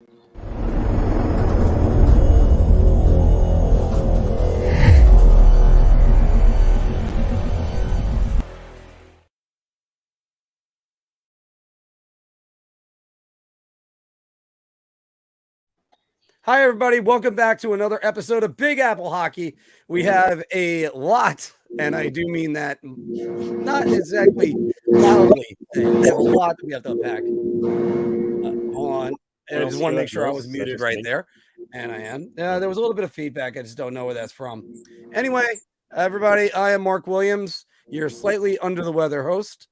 Hi, everybody. Welcome back to another episode of Big Apple Hockey. We have a lot, and I do mean that not exactly loudly. We have a lot that we have to unpack. Hold on. And I just want to make sure I was muted right there. And I am. There was a little bit of feedback. I just don't know where that's from. Anyway, everybody, I am Mark Williams, your slightly under the weather host.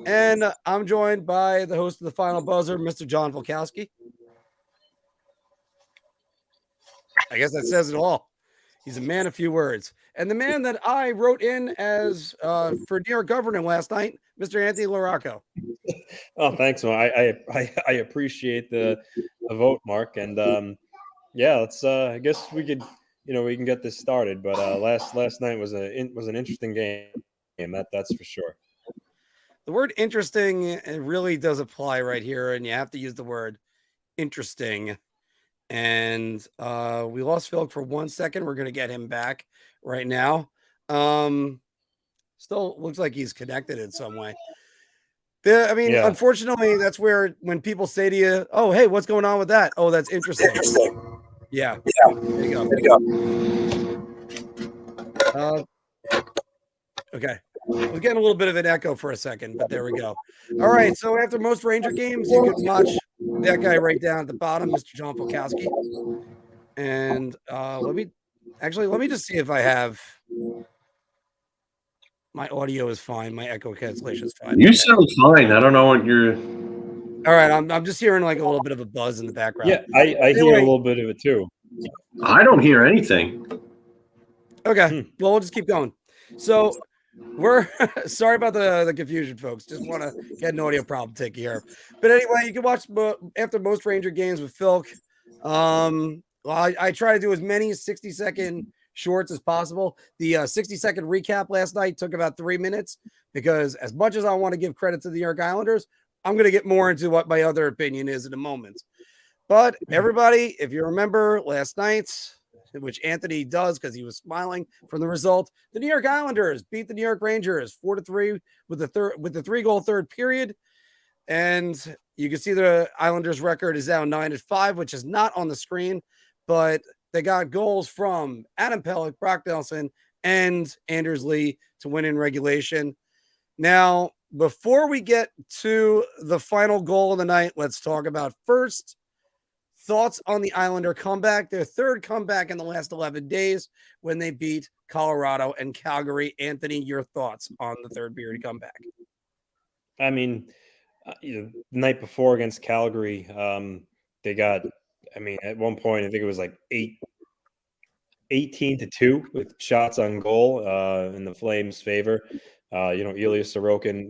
And I'm joined by the host of the Final Buzzer, Mr. John Volkowski. I guess that says it all. He's a man of few words. And the man that I wrote in as for New York Governor last night, Mr. Anthony LaRocco. Oh, thanks, Mark. I appreciate the vote, Mark. And yeah, let's. I guess we could, we can get this started. But last night was an interesting game. That's for sure. The word interesting, it really does apply right here, and you have to use the word interesting. And we lost Filk for 1 second. We're going to get him back right now. Still looks like he's connected in some way. Unfortunately, that's where when people say to you, "Oh, hey, what's going on with that?" Oh, that's interesting. Yeah. There you go. Okay. I was getting a little bit of an echo for a second, but there we go. All right. So after most Ranger games, you can watch that guy right down at the bottom, Mr. John Volkowski. And let me just see if I have my audio is fine. My echo cancellation is fine. You sound fine. I don't know what you're. All right. I'm just hearing like a little bit of a buzz in the background. Yeah, I hear a little bit of it too. I don't hear anything. Okay. Well, we'll just keep going. So we're sorry about the confusion, folks. Just want to get an audio problem taken care of. But anyway, you can watch after most Ranger games with Filk. I try to do as many 60-second shorts as possible. The 60-second recap last night took about 3 minutes because as much as I want to give credit to the New York Islanders, I'm going to get more into what my other opinion is in a moment. But everybody, if you remember last night, which Anthony does because he was smiling from the result, the New York Islanders beat the New York Rangers 4-3 with the 3-goal third period. And you can see the Islanders record is now 9-5, which is not on the screen, but they got goals from Adam Pelech, Brock Nelson, and Anders Lee to win in regulation. Now, before we get to the final goal of the night, let's talk about first thoughts on the Islander comeback, their third comeback in the last 11 days when they beat Colorado and Calgary. Anthony, your thoughts on the third period comeback? I mean, the night before against Calgary, they got, at one point, I think it was like 18-2 with shots on goal in the Flames' favor. Ilya Sorokin,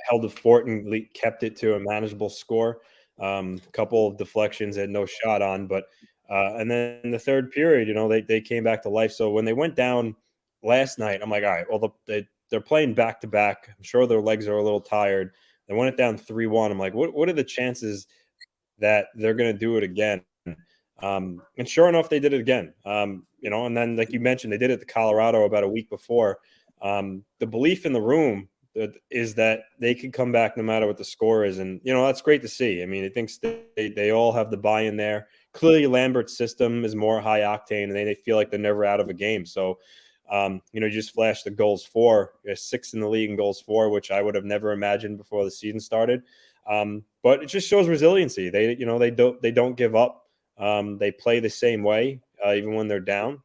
held the fort and kept it to a manageable score. A couple of deflections had no shot on, but and then in the third period, they came back to life. So when they went down last night, I'm like, all right, well, they're playing back to back. I'm sure their legs are a little tired. They went it down 3-1. I'm like, what are the chances that they're going to do it again? And sure enough, they did it again. And then like you mentioned, they did it to Colorado about a week before. The belief in the room is that they could come back no matter what the score is. And, that's great to see. I think they all have the buy-in there. Clearly Lambert's system is more high octane and they feel like they're never out of a game. So, just flash the goals for 6th in the league in goals for, which I would have never imagined before the season started. But it just shows resiliency. They don't give up. They play the same way, even when they're down.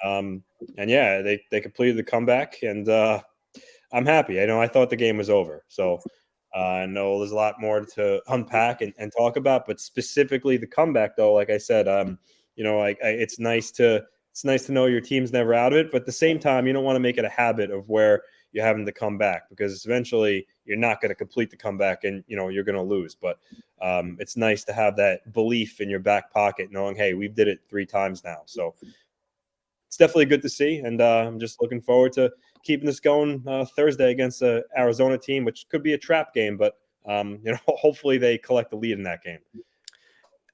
They completed the comeback and, I'm happy. I thought the game was over. So I know there's a lot more to unpack and talk about, but specifically the comeback, though, like I said, it's nice to know your team's never out of it. But at the same time, you don't want to make it a habit of where you're having to come back because eventually you're not going to complete the comeback and, you're going to lose. But it's nice to have that belief in your back pocket, knowing, hey, we've did it 3 times now. So it's definitely good to see. And I'm just looking forward to keeping this going Thursday against the Arizona team, which could be a trap game, but hopefully they collect the lead in that game.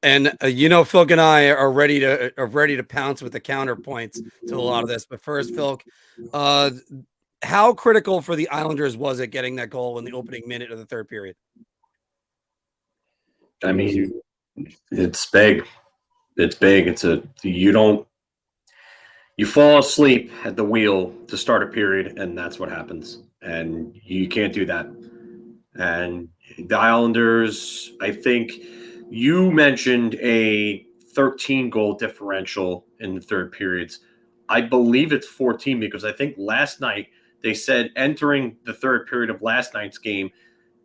And Filk and I are ready to pounce with the counterpoints to a lot of this. But first, Filk, how critical for the Islanders was it getting that goal in the opening minute of the third period? I mean, it's big. It's big. You fall asleep at the wheel to start a period, and that's what happens. And you can't do that. And the Islanders, I think you mentioned a 13-goal differential in the third periods. I believe it's 14 because I think last night they said entering the third period of last night's game,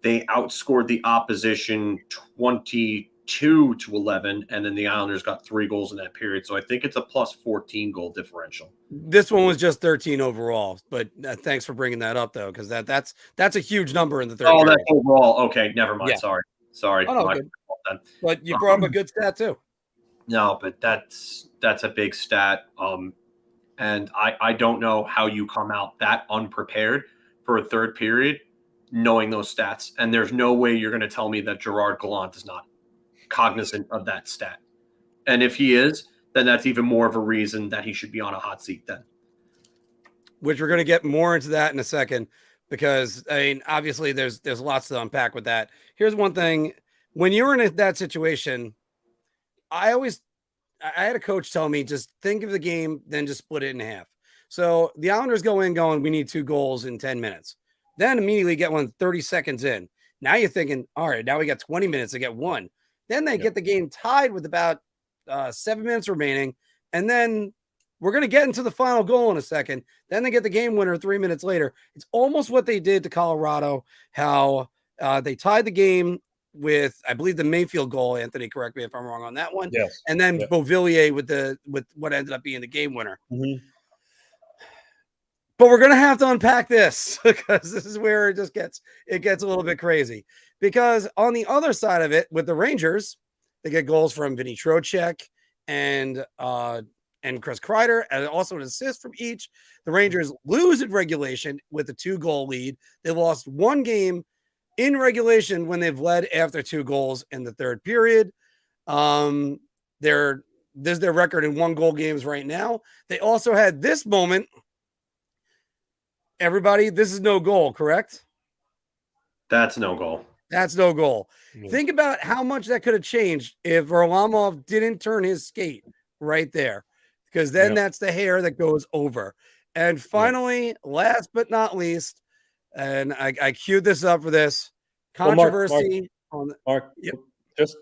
they outscored the opposition 22-11, and then the Islanders got 3 goals in that period. So I think it's a plus 14 goal differential. This one was just 13 overall, but thanks for bringing that up, though, because that's a huge number in the third period. That's overall. Okay, never mind. Yeah. Sorry. Oh, no, good. But you brought up a good stat, too. No, but that's a big stat. And I don't know how you come out that unprepared for a third period knowing those stats. And there's no way you're going to tell me that Gerard Gallant is not cognizant of that stat. And if he is, then that's even more of a reason that he should be on a hot seat then. Which we're going to get more into that in a second, because obviously there's lots to unpack with that. Here's one thing. When you're in that situation, I had a coach tell me, just think of the game, then just split it in half. So the Islanders go in going, we need 2 goals in 10 minutes. Then immediately get one 30 seconds in. Now you're thinking, all right, now we got 20 minutes to get one. Then they get the game tied with about 7 minutes remaining. And then we're going to get into the final goal in a second. Then they get the game winner 3 minutes later. It's almost what they did to Colorado, how they tied the game with, I believe, the Mayfield goal. Anthony, correct me if I'm wrong on that one. Yes. And then Beauvillier with what ended up being the game winner. Mm-hmm. But we're going to have to unpack this, because this is where it gets a little bit crazy. Because on the other side of it, with the Rangers, they get goals from Vinny Trocheck and Chris Kreider, and also an assist from each. The Rangers lose in regulation with a 2-goal lead. They lost 1 game in regulation when they've led after 2 goals in the third period. This is their record in 1-goal games right now. They also had this moment. Everybody, this is no goal, correct? That's no goal. That's no goal. Yeah. Think about how much that could have changed if Varlamov didn't turn his skate right there, because then that's the hair that goes over. And finally, last but not least, and I queued this up for this controversy. Mark,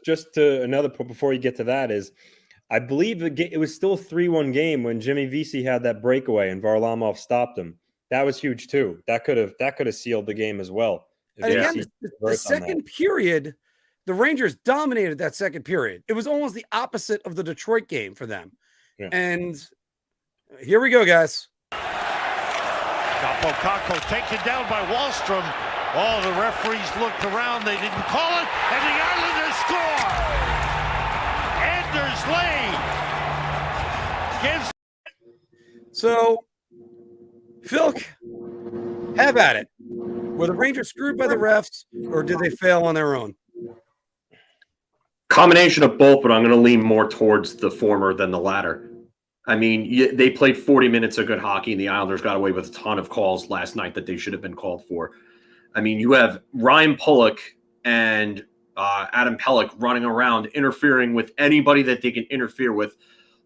just to another point before you get to that is, I believe it was still a 3-1 game when Jimmy Vesey had that breakaway and Varlamov stopped him. That was huge too. That could have sealed the game as well. And again, the second period, the Rangers dominated that second period. It was almost the opposite of the Detroit game for them. Yeah. And here we go, guys. Capo taken down by Wallstrom. Oh, the referees looked around. They didn't call it, and the Islanders score. Anders Lee gives. So, Filk, have at it. Were the Rangers screwed by the refs, or did they fail on their own? Combination of both, but I'm going to lean more towards the former than the latter. I mean, they played 40 minutes of good hockey, and the Islanders got away with a ton of calls last night that they should have been called for. I mean, you have Ryan Pulock and Adam Pelech running around, interfering with anybody that they can interfere with,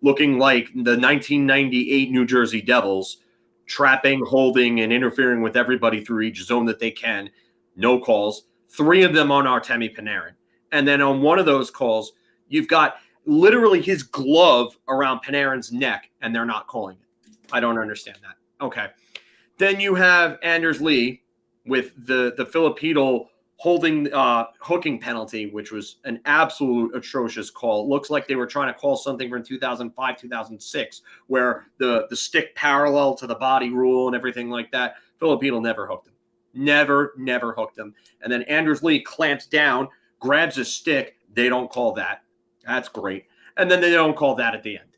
looking like the 1998 New Jersey Devils, trapping, holding, and interfering with everybody through each zone that they can. No calls. 3 of them on Artemi Panarin. And then on one of those calls, you've got literally his glove around Panarin's neck, and they're not calling it. I don't understand that. Okay. Then you have Anders Lee with the Filipino holding hooking penalty, which was an absolute atrocious call. It looks like they were trying to call something from 2005, 2006, where the stick parallel to the body rule and everything like that. Filipino never hooked him. Never hooked him. And then Anders Lee clamps down, grabs a stick. They don't call that. That's great. And then they don't call that at the end.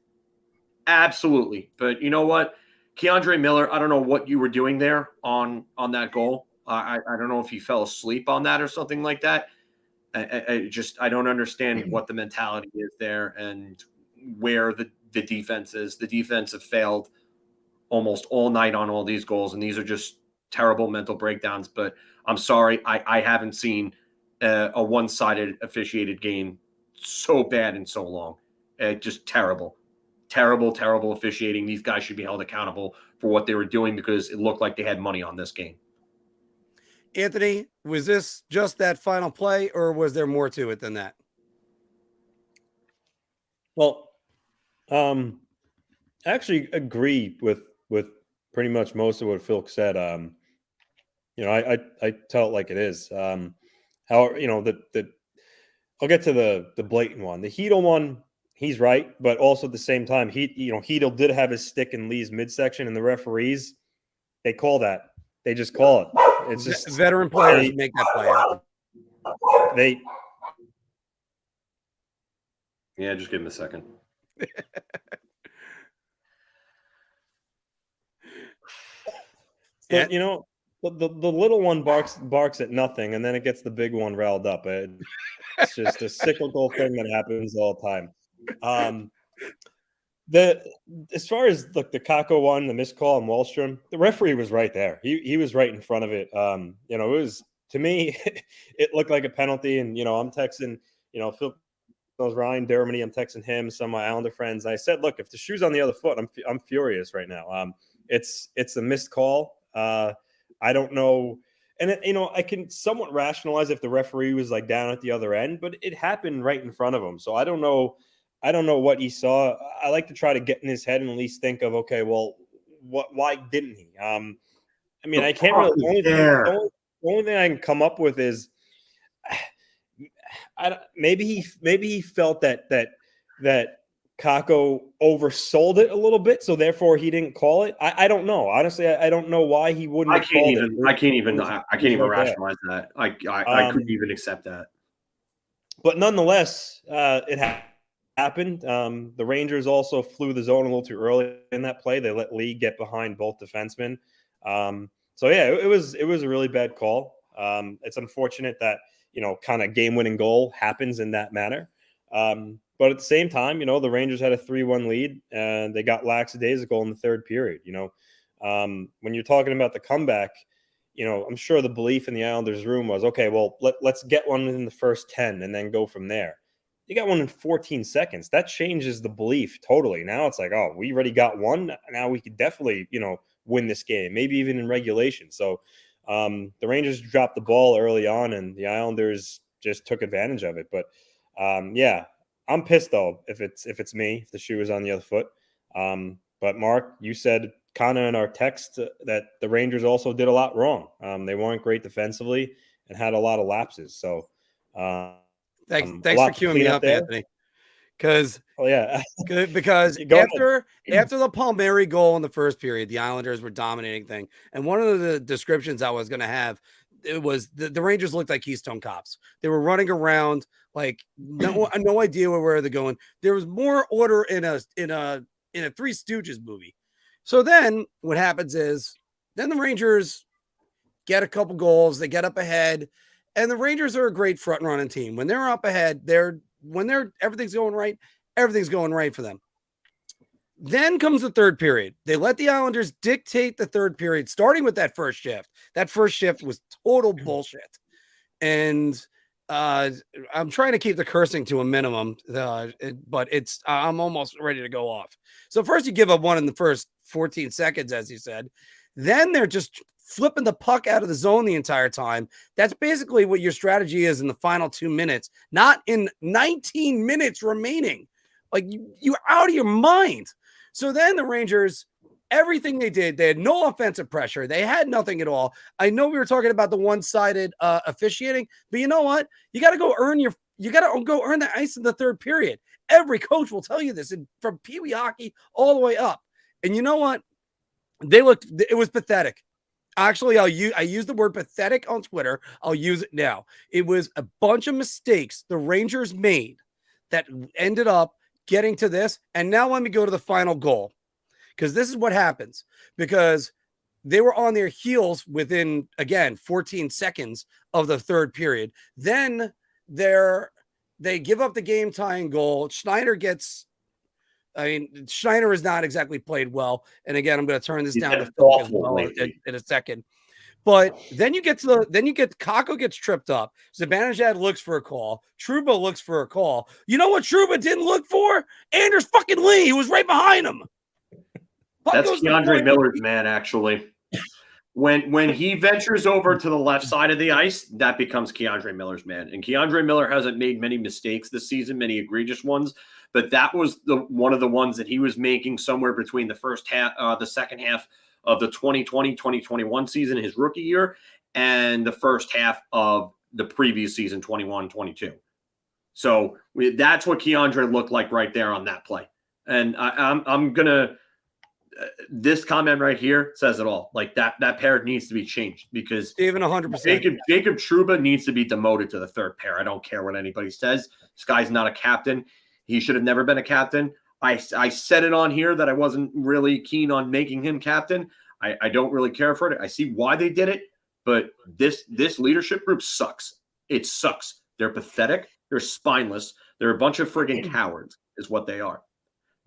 Absolutely. But you know what? Keandre Miller, I don't know what you were doing there on that goal. I don't know if he fell asleep on that or something like that. I don't understand what the mentality is there and where the defense is. The defense have failed almost all night on all these goals, and these are just terrible mental breakdowns. But I'm sorry, I haven't seen a one-sided officiated game so bad in so long. Just terrible officiating. These guys should be held accountable for what they were doing because it looked like they had money on this game. Anthony, was this just that final play, or was there more to it than that? Well, I actually agree with pretty much most of what Filk said. I tell it like it is. However, I'll get to the blatant one. The Heedle one, he's right, but also at the same time, Heedle did have his stick in Lee's midsection, and the referees, they call that. They just call it. It's just veteran players make that play happen. Yeah, just give him a second. So, the little one barks at nothing, and then it gets the big one riled up. It's just a cyclical thing that happens all the time. As far as the Kako one, the missed call on Wallstrom, the referee was right there. He was right in front of it. It was, to me, it looked like a penalty. And I'm texting, Phil knows Ryan Dermody. I'm texting him, some of my Islander friends. And I said, look, if the shoe's on the other foot, I'm furious right now. It's a missed call. I don't know. And I can somewhat rationalize if the referee was like down at the other end, but it happened right in front of him. So I don't know what he saw. I like to try to get in his head and at least think of, okay, well, why didn't he? I can't really. The only thing I can come up with is, maybe he felt that Kako oversold it a little bit, so therefore he didn't call it. I don't know. Honestly, I don't know why he wouldn't. I can't even rationalize that. I couldn't even accept that. But nonetheless, it happened. The Rangers also flew the zone a little too early in that play. They let Lee get behind both defensemen. So yeah, it was a really bad call. It's unfortunate that kind of game-winning goal happens in that manner. But at the same time, the Rangers had a 3-1 lead, and they got lackadaisical in the third period. When you're talking about the comeback, I'm sure the belief in the Islanders' room was, okay, well, let's get one in the first 10 and then go from there. You got one in 14 seconds. That changes the belief totally. Now it's like, oh, we already got one. Now we could definitely, win this game, maybe even in regulation. So the Rangers dropped the ball early on, and the Islanders just took advantage of it. But yeah. I'm pissed though if it's me, if the shoe is on the other foot. But Mark, you said kind of in our text that the Rangers also did a lot wrong. They weren't great defensively and had a lot of lapses. So thanks for queuing me up, Anthony. Because after the Palmieri goal in the first period, the Islanders were dominating thing. And one of the descriptions I was going to have, it was the Rangers looked like Keystone Cops. They were running around like no idea where they're going. There was more order in a Three Stooges movie. So then what happens is then the Rangers get a couple goals, they get up ahead, and the Rangers are a great front running team. When they're up ahead, everything's going right for them. Then comes the third period. They let the Islanders dictate the third period, starting with that first shift. That first shift was total bullshit. And I'm trying to keep the cursing to a minimum, but I'm almost ready to go off. So first you give up one in the first 14 seconds, as you said. Then they're just flipping the puck out of the zone the entire time. That's basically what your strategy is in the final 2 minutes, not in 19 minutes remaining. Like you're out of your mind. So then the Rangers, everything they did, they had no offensive pressure. They had nothing at all. I know we were talking about the one-sided officiating, but you know what? You got to go earn the ice in the third period. Every coach will tell you this, from Pee Wee hockey all the way up. And you know what? It was pathetic. Actually, I use the word pathetic on Twitter. I'll use it now. It was a bunch of mistakes the Rangers made that ended up getting to this. And now let me go to the final goal, because this is what happens, because they were on their heels within, again, 14 seconds of the third period. Then they give up the game tying goal. Schneider has not exactly played well. And again, I'm going to turn this down to Filk as well in a second. But then Kakko gets tripped up. Zibanejad looks for a call. Trouba looks for a call. You know what Trouba didn't look for? Anders fucking Lee. He was right behind him. That's Keandre Miller's man, actually. When he ventures over to the left side of the ice, that becomes Keandre Miller's man. And Keandre Miller hasn't made many mistakes this season, many egregious ones, but that was one of the ones that he was making somewhere between the second half of the 2020-2021 season, his rookie year, and the first half of the previous season, 21-22. So that's what Keandre looked like right there on that play. And I'm going to this comment right here says it all. Like that pair needs to be changed because even 100%. Jacob Trouba needs to be demoted to the third pair. I don't care what anybody says. This guy's not a captain. He should have never been a captain. I said it on here that I wasn't really keen on making him captain. I don't really care for it. I see why they did it, but this leadership group sucks. It sucks. They're pathetic. They're spineless. They're a bunch of friggin' cowards is what they are.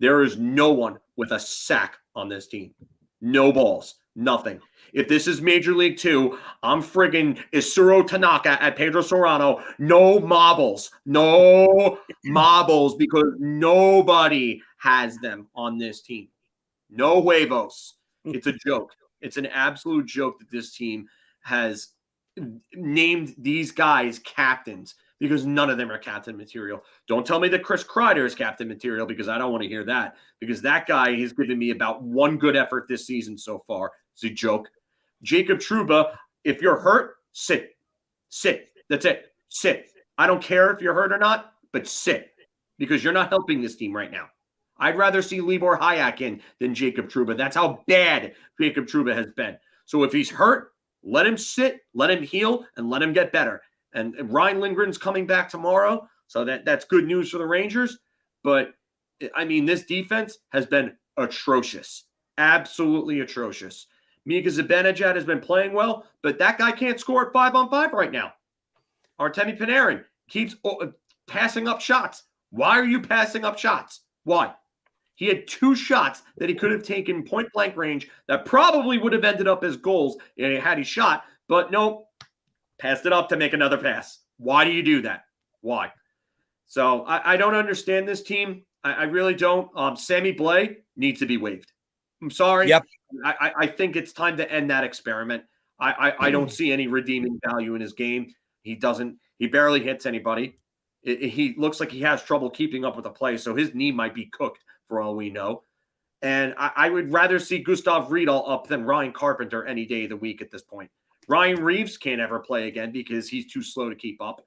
There is no one with a sack on this team. No balls. Nothing. If this is Major League 2, I'm friggin' Isuro Tanaka at Pedro Serrano. No marbles. No marbles because nobody has them on this team. No huevos. It's a joke. It's an absolute joke that this team has named these guys captains because none of them are captain material. Don't tell me that Chris Kreider is captain material because I don't want to hear that because that guy has given me about one good effort this season so far. It's a joke. Jacob Trouba, if you're hurt, sit. That's it. Sit. I don't care if you're hurt or not, but sit because you're not helping this team right now. I'd rather see Libor Hayek in than Jacob Trouba. That's how bad Jacob Trouba has been. So if he's hurt, let him sit, let him heal, and let him get better. And Ryan Lindgren's coming back tomorrow, so that's good news for the Rangers. But, I mean, this defense has been atrocious, absolutely atrocious. Mika Zibanejad has been playing well, but that guy can't score at 5-on-5 right now. Artemi Panarin keeps passing up shots. Why are you passing up shots? Why? He had 2 shots that he could have taken point-blank range that probably would have ended up as goals had he shot, but no, passed it up to make another pass. Why do you do that? Why? So I don't understand this team. I really don't. Sammy Blais needs to be waived. I'm sorry. Yep. I think it's time to end that experiment. I don't see any redeeming value in his game. He barely hits anybody. He looks like he has trouble keeping up with the play, so his knee might be cooked for all we know. And I would rather see Gustav Riedel up than Ryan Carpenter any day of the week at this point. Ryan Reeves can't ever play again because he's too slow to keep up.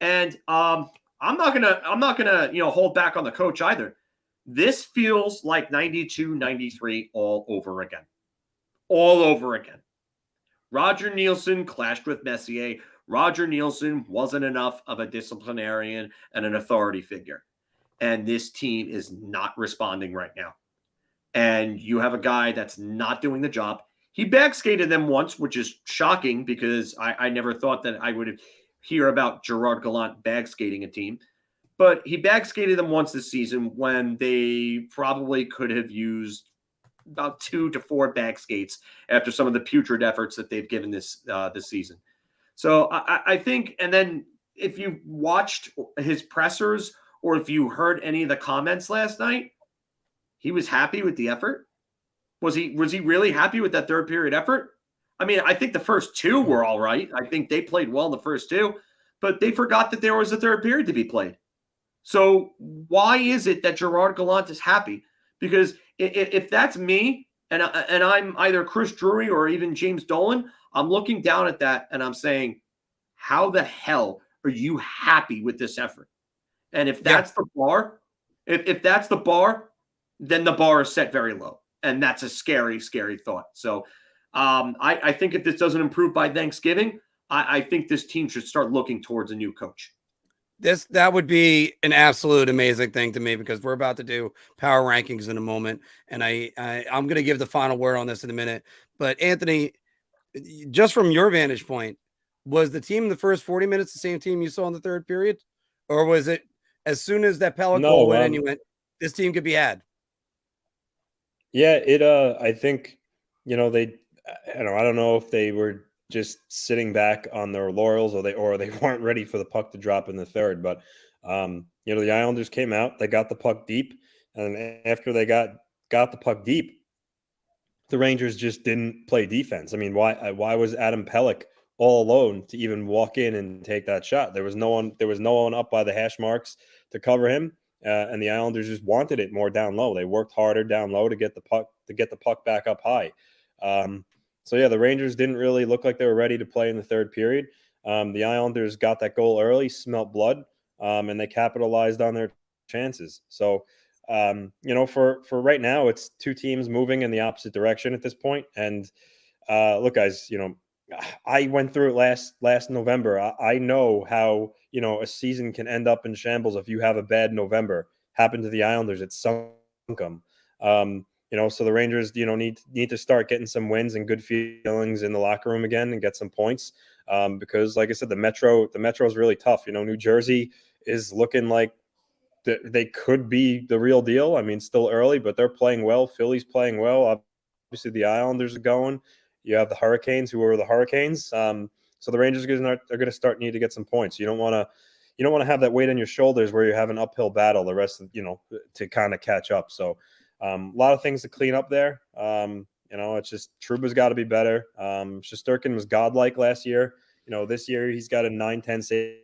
And I'm not gonna hold back on the coach either. This feels like 92-93 all over again. All over again. Roger Nielsen clashed with Messier. Roger Nielsen wasn't enough of a disciplinarian and an authority figure. And this team is not responding right now. And you have a guy that's not doing the job. He backskated them once, which is shocking because I never thought that I would hear about Gerard Gallant backskating a team. But he backskated them once this season when they probably could have used about 2 to 4 backskates after some of the putrid efforts that they've given this season. So I think, and then if you watched his pressers or if you heard any of the comments last night, he was happy with the effort. Was he really happy with that third period effort? I mean, I think the first 2 were all right. I think they played well in the first 2, but they forgot that there was a third period to be played. So why is it that Gerard Gallant is happy? Because if that's me and I'm either Chris Drury or even James Dolan, I'm looking down at that and I'm saying, how the hell are you happy with this effort? And if that's the bar, if that's the bar, then the bar is set very low. And that's a scary, scary thought. So I think if this doesn't improve by Thanksgiving, I think this team should start looking towards a new coach. That would be an absolute amazing thing to me because we're about to do power rankings in a moment. And I'm going to give the final word on this in a minute. But Anthony, just from your vantage point, Was the team in the first 40 minutes the same team you saw in the third period? Or was it as soon as that Pellick goal went in, you went, this team could be had? Yeah, I think, I don't know if they were just sitting back on their laurels or they weren't ready for the puck to drop in the third. But, the Islanders came out, they got the puck deep. And after they got the puck deep, the Rangers just didn't play defense. I mean, why was Adam Pellick all alone to even walk in and take that shot? There was no one up by the hash marks to cover him, and the Islanders just wanted it more down low. They worked harder down low to get the puck back up high. So yeah, the Rangers didn't really look like they were ready to play in the third period. The Islanders got that goal early, smelt blood, and they capitalized on their chances. So for right now, it's two teams moving in the opposite direction at this point. And look, guys, I went through it last November. I know how, a season can end up in shambles if you have a bad November. Happened to the Islanders. It sunk them. So the Rangers, need to start getting some wins and good feelings in the locker room again and get some points. Because like I said, the Metro is really tough. New Jersey is looking like they could be the real deal. I mean, still early, but they're playing well. Philly's playing well. Obviously, the Islanders are going. You have the Hurricanes, who are the Hurricanes. So the Rangers are going to start need to get some points. You don't want to have that weight on your shoulders where you have an uphill battle the rest of to kind of catch up. So a lot of things to clean up there. It's just Trouba's got to be better. Shesterkin was godlike last year. This year he's got a 9-10 save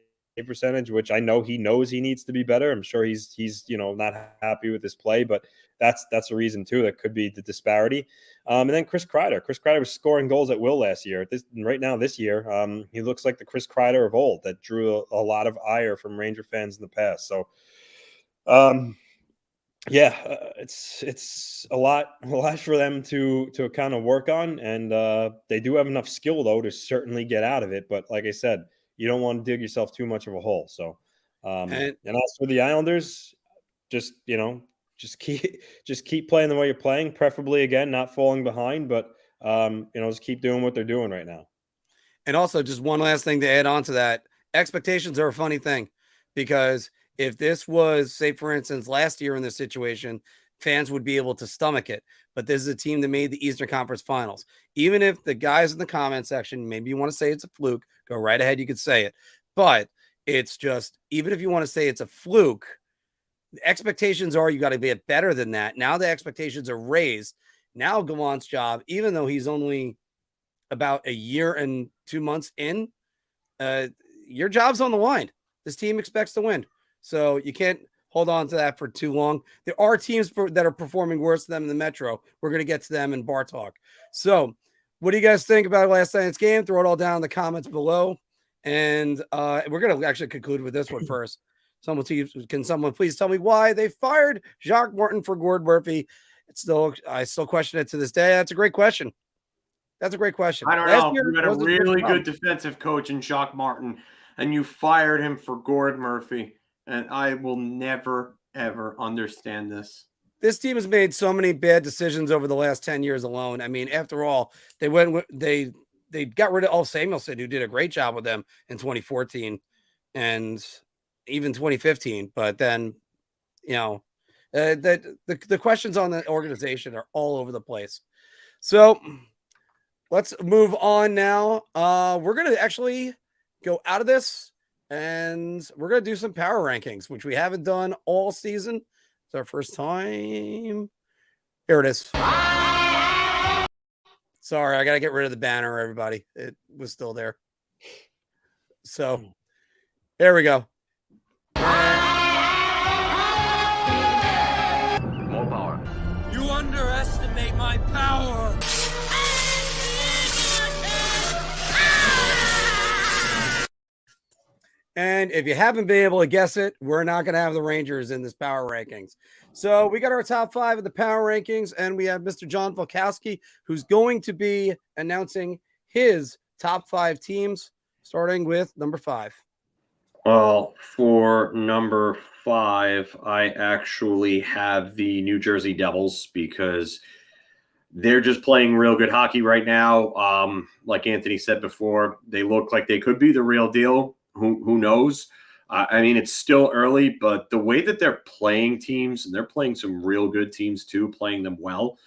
percentage, which I know he knows he needs to be better. I'm sure he's not happy with his play, but that's a reason too. That could be the disparity. And then Chris Kreider was scoring goals at will last year. Right now this year, he looks like the Chris Kreider of old that drew a lot of ire from Ranger fans in the past. So it's a lot for them to kind of work on, and they do have enough skill though to certainly get out of it. But like I said, you don't want to dig yourself too much of a hole. So, and as for the Islanders, just keep playing the way you're playing, preferably again, not falling behind, but just keep doing what they're doing right now. And also just one last thing to add on to that, expectations are a funny thing, because if this was, say, for instance, last year in this situation, fans would be able to stomach it. But this is a team that made the Eastern Conference Finals. Even if the guys in the comment section, maybe you want to say it's a fluke, go right ahead. You could say it. But it's just, even if you want to say it's a fluke, the expectations are you got to be better than that. Now the expectations are raised. Now Gallant's job, even though he's only about a year and 2 months in, your job's on the line. This team expects to win. So you can't hold on to that for too long. There are teams that are performing worse than them in the Metro. We're going to get to them in Bar Talk. So what do you guys think about last night's game? Throw it all down in the comments below. And we're going to actually conclude with this one first. Can someone please tell me why they fired Jacques Martin for Gord Murphy? I still question it to this day. That's a great question. I don't know. You had a really good defensive coach in Jacques Martin, and you fired him for Gord Murphy. And I will never, ever understand this. This team has made so many bad decisions over the last 10 years alone. I mean, after all, they got rid of Samuelson, who did a great job with them in 2014 and even 2015. But then, the questions on the organization are all over the place. So let's move on now. We're going to actually go out of this. And we're going to do some power rankings, which we haven't done all season. It's our first time. Here it is. Sorry, I got to get rid of the banner, everybody. It was still there. So, there we go. More power. You underestimate my power. And if you haven't been able to guess it, we're not going to have the Rangers in this power rankings. So we got our top 5 of the power rankings, and we have Mr. John Volkowski, who's going to be announcing his top 5 teams, starting with number 5. Well, for number 5, I actually have the New Jersey Devils because They're just playing real good hockey right now. Like Anthony said before, they look like they could be the real deal. Who knows? I mean, it's still early, but the way that they're playing teams, and they're playing some real good teams too, playing them well.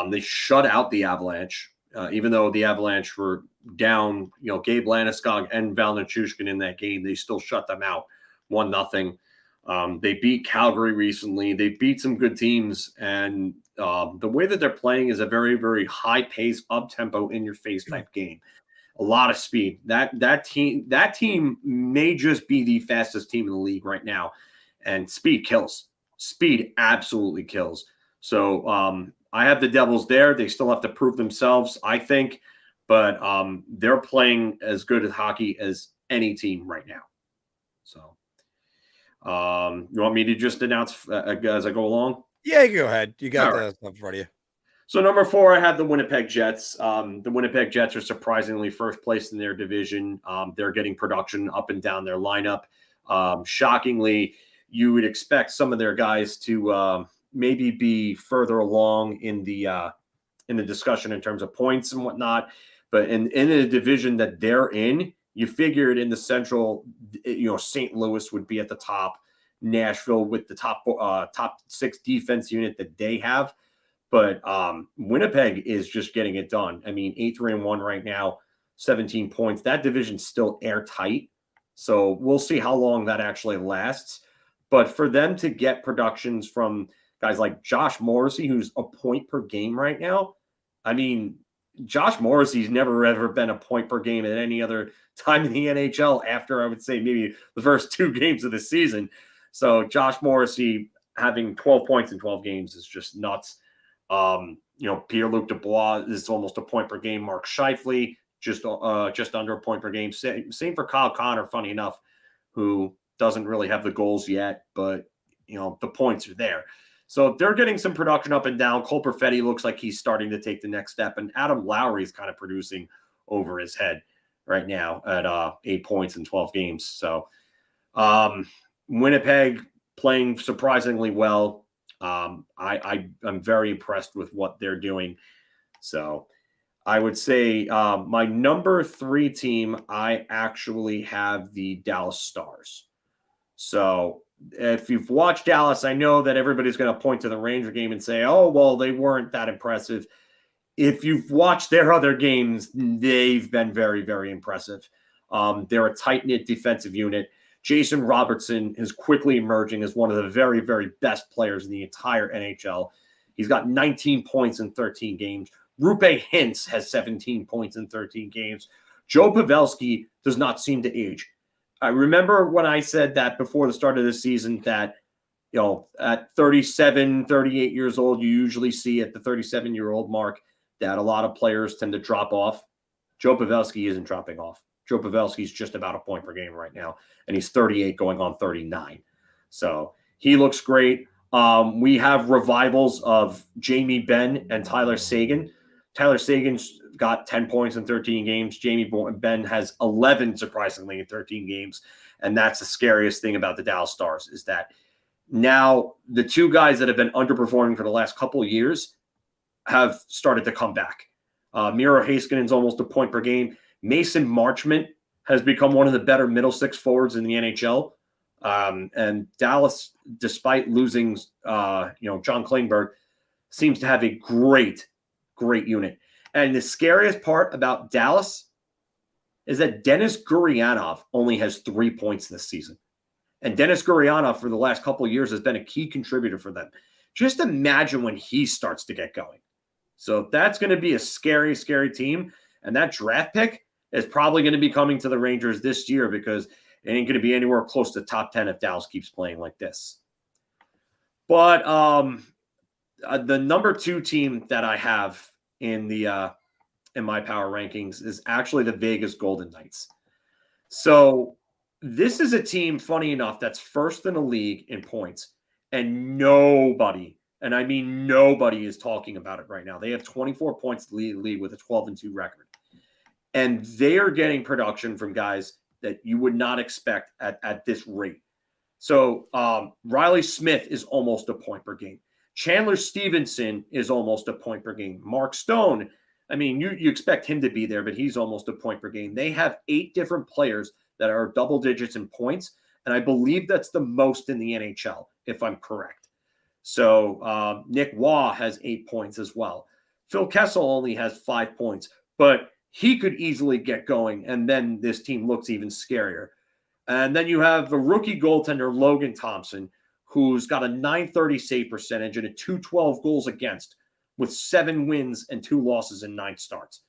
They shut out the Avalanche, even though the Avalanche were down, Gabe Landeskog and Val Nichushkin in that game. They still shut them out 1-0. They beat Calgary recently. They beat some good teams, and the way that they're playing is a very, very high pace, up tempo, in your face type game. A lot of speed. That team may just be the fastest team in the league right now, and speed kills. Speed absolutely kills. So I have the Devils there. They still have to prove themselves, I think, but they're playing as good at hockey as any team right now. So you want me to just announce as I go along? Yeah, you go ahead. You got All the stuff in front of you. So number 4, I have the Winnipeg Jets. The Winnipeg Jets are surprisingly first place in their division. They're getting production up and down their lineup. Shockingly, you would expect some of their guys to maybe be further along in the discussion in terms of points and whatnot. But in the division that they're in, you figured in the Central, St. Louis would be at the top. Nashville with the top 6 defense unit that they have. But Winnipeg is just getting it done. I mean, 8-3-1 right now, 17 points. That division's still airtight. So we'll see how long that actually lasts. But for them to get productions from guys like Josh Morrissey, who's a point per game right now, I mean, Josh Morrissey's never, ever been a point per game at any other time in the NHL after, I would say, maybe the first 2 games of the season. So Josh Morrissey having 12 points in 12 games is just nuts. Pierre-Luc Dubois is almost a point per game. Mark Scheifele, just under a point per game. Same for Kyle Connor, funny enough, who doesn't really have the goals yet, but, the points are there. So they're getting some production up and down. Cole Perfetti looks like he's starting to take the next step, and Adam Lowry is kind of producing over his head right now at 8 points in 12 games. So Winnipeg playing surprisingly well. I'm very impressed with what they're doing. So I would say my number 3 team, I actually have the Dallas Stars. So if you've watched Dallas, I know that everybody's going to point to the Ranger game and say, oh, well, they weren't that impressive. If you've watched their other games, they've been very, very impressive. They're a tight-knit defensive unit. Jason Robertson is quickly emerging as one of the very, very best players in the entire NHL. He's got 19 points in 13 games. Rupe Hintz has 17 points in 13 games. Joe Pavelski does not seem to age. I remember when I said that before the start of the season that, at 37, 38 years old, you usually see at the 37-year-old mark that a lot of players tend to drop off. Joe Pavelski isn't dropping off. Joe Pavelski's just about a point per game right now, and he's 38 going on 39. So he looks great. We have revivals of Jamie Benn and Tyler Seguin. Tyler Seguin's got 10 points in 13 games. Jamie Benn has 11, surprisingly, in 13 games. And that's the scariest thing about the Dallas Stars is that now the 2 guys that have been underperforming for the last couple of years have started to come back. Miro Heiskanen's almost a point per game. Mason Marchment has become one of the better middle 6 forwards in the NHL. And Dallas, despite losing, John Klingberg, seems to have a great unit. And the scariest part about Dallas is that Denis Gurianov only has 3 points this season. And Denis Gurianov for the last couple of years has been a key contributor for them. Just imagine when he starts to get going. So that's going to be a scary, scary team. And that draft pick is probably going to be coming to the Rangers this year because it ain't going to be anywhere close to top 10 if Dallas keeps playing like this. But the number 2 team that I have in my power rankings is actually the Vegas Golden Knights. So this is a team, funny enough, that's first in the league in points, and nobody, and I mean nobody, is talking about it right now. They have 24 points to lead the league with a 12-2 record, and they are getting production from guys that you would not expect at this rate. So Riley Smith is almost a point per game. Chandler Stevenson is almost a point per game. Mark Stone, I mean, you expect him to be there, but he's almost a point per game. They have 8 different players that are double digits in points, and I believe that's the most in the NHL, if I'm correct. So Nick Waugh has 8 points as well. Phil Kessel only has 5 points, but he could easily get going, and then this team looks even scarier. And then you have the rookie goaltender, Logan Thompson, who's got a .930 save percentage and a .212 goals against with 7 wins and 2 losses in 9 starts.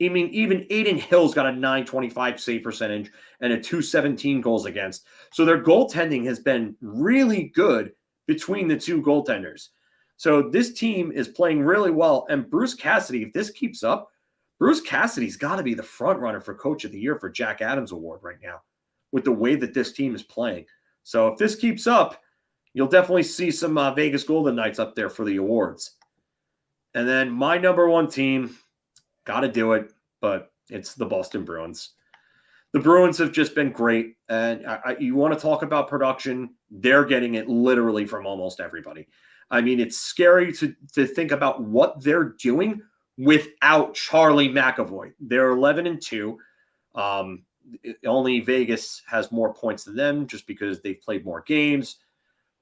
I mean, even Aiden Hill's got a .925 save percentage and a .217 goals against. So their goaltending has been really good between the 2 goaltenders. So this team is playing really well. And Bruce Cassidy, if this keeps up, Bruce Cassidy's got to be the front runner for Coach of the Year for Jack Adams Award right now with the way that this team is playing. So if this keeps up, you'll definitely see some Vegas Golden Knights up there for the awards. And then my number 1 team, got to do it, but it's the Boston Bruins. The Bruins have just been great. And you want to talk about production, they're getting it literally from almost everybody. I mean, it's scary to think about what they're doing without Charlie McAvoy. They're 11-2. Only Vegas has more points than them just because they've played more games.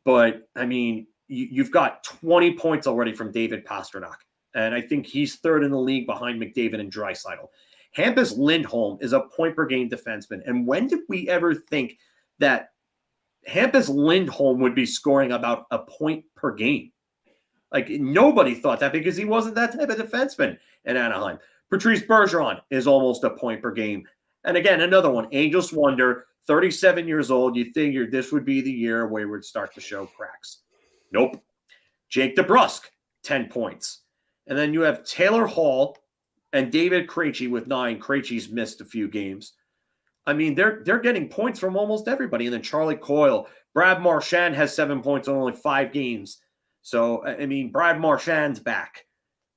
But, I mean, you've got 20 points already from David Pastrnak. And I think he's 3rd in the league behind McDavid and Draisaitl. Hampus Lindholm is a point-per-game defenseman. And when did we ever think that Hampus Lindholm would be scoring about a point per game? Like, nobody thought that because he wasn't that type of defenseman in Anaheim. Patrice Bergeron is almost a point per game. And again, another one, Angels Wonder, 37 years old. You figured this would be the year where it would start to show cracks. Nope. Jake DeBrusk, 10 points. And then you have Taylor Hall and David Krejci with 9. Krejci's missed a few games. I mean, they're getting points from almost everybody. And then Charlie Coyle. Brad Marchand has 7 points on only 5 games. So, I mean, Brad Marchand's back.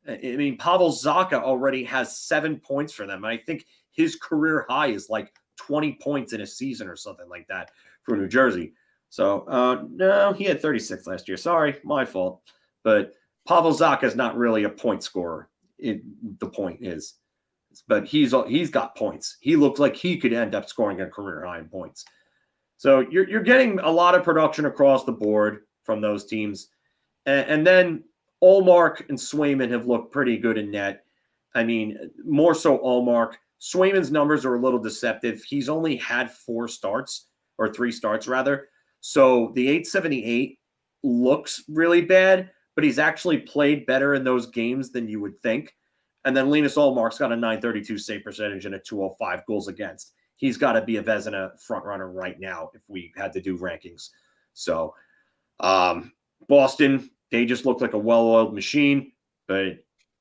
I mean, Pavel Zacha already has 7 points for them. I think his career high is like 20 points in a season or something like that for New Jersey. So, no, he had 36 last year. Sorry, my fault. But Pavel Zacha is not really a point scorer. The point is. But he's got points. He looks like he could end up scoring a career high in points. So you're getting a lot of production across the board from those teams. And then Ullmark and Swayman have looked pretty good in net. I mean, more so Ullmark. Swayman's numbers are a little deceptive. He's only had 4 starts, or 3 starts rather. So the .878 looks really bad, but he's actually played better in those games than you would think. And then Linus Ullmark's got a .932 save percentage and a .205 goals against. He's got to be a Vezina front runner right now if we had to do rankings. So Boston, they just look like a well-oiled machine. But I'll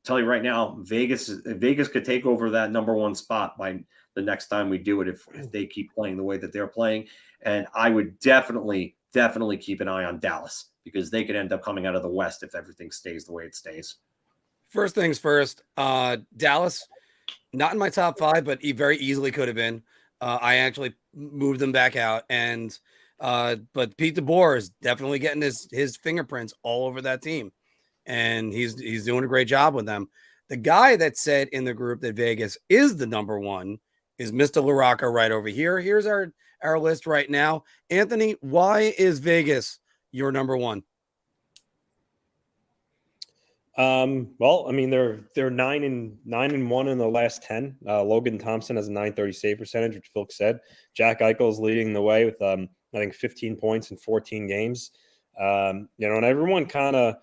tell you right now, Vegas could take over that number 1 spot by the next time we do it if they keep playing the way that they're playing. And I would definitely keep an eye on Dallas because they could end up coming out of the West if everything stays the way it stays. First things first, Dallas, not in my top 5, but he very easily could have been. I actually moved them back out, and but Pete DeBoer is definitely getting his fingerprints all over that team, and he's doing a great job with them. The guy that said in the group that Vegas is the number 1 is Mr. LaRocca right over here. Here's our list right now. Anthony, why is Vegas your number 1? Well, I mean, they're 9-1 in the last 10. Logan Thompson has a .930 save percentage, which Filk said. Jack Eichel's leading the way with I think 15 points in 14 games. And everyone kind of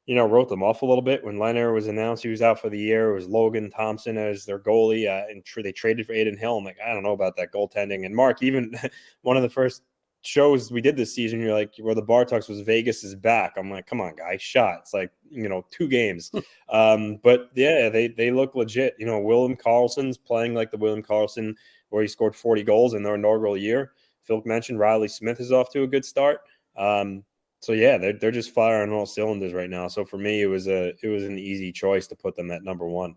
wrote them off a little bit when Leonard was announced he was out for the year. It was Logan Thompson as their goalie, and they traded for Aiden Hill. I'm like, I don't know about that goaltending. And Marc, even one of the first shows we did this season, you're like, where the bar talks was Vegas is back. I'm like, come on, guys, shot. It's like 2 games. But yeah, they look legit. William Karlsson's playing like the William Karlsson where he scored 40 goals in their inaugural year. Phil mentioned Riley Smith is off to a good start. So yeah, they're just firing all cylinders right now. So for me, it was an easy choice to put them at number 1.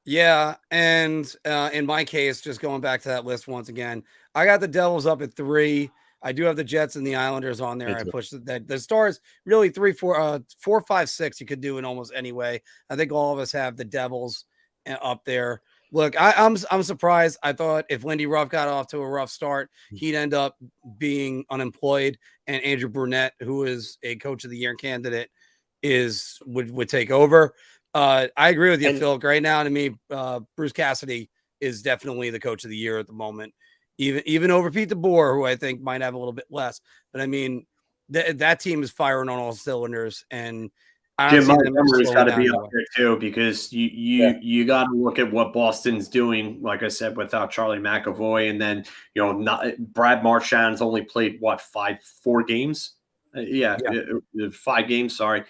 Yeah, and in my case, just going back to that list once again, I got the Devils up at 3. I do have the Jets and the Islanders on there. Me I too. pushed that the Stars really 3, 4, 4, 5, 6. You could do in almost any way. I think all of us have the Devils up there. Look, I'm surprised. I thought if Lindy Ruff got off to a rough start, he'd end up being unemployed, and Andrew Brunette, who is a Coach of the Year candidate, would take over. I agree with you, Filk. Right now, to me, Bruce Cassidy is definitely the Coach of the Year at the moment, even over Pete DeBoer, who I think might have a little bit less. But I mean, that team is firing on all cylinders, and Jim Montgomery's got to be up there too, because you got to look at what Boston's doing. Like I said, without Charlie McAvoy, and then Brad Marchand's only played 4 games. 5 games. Sorry.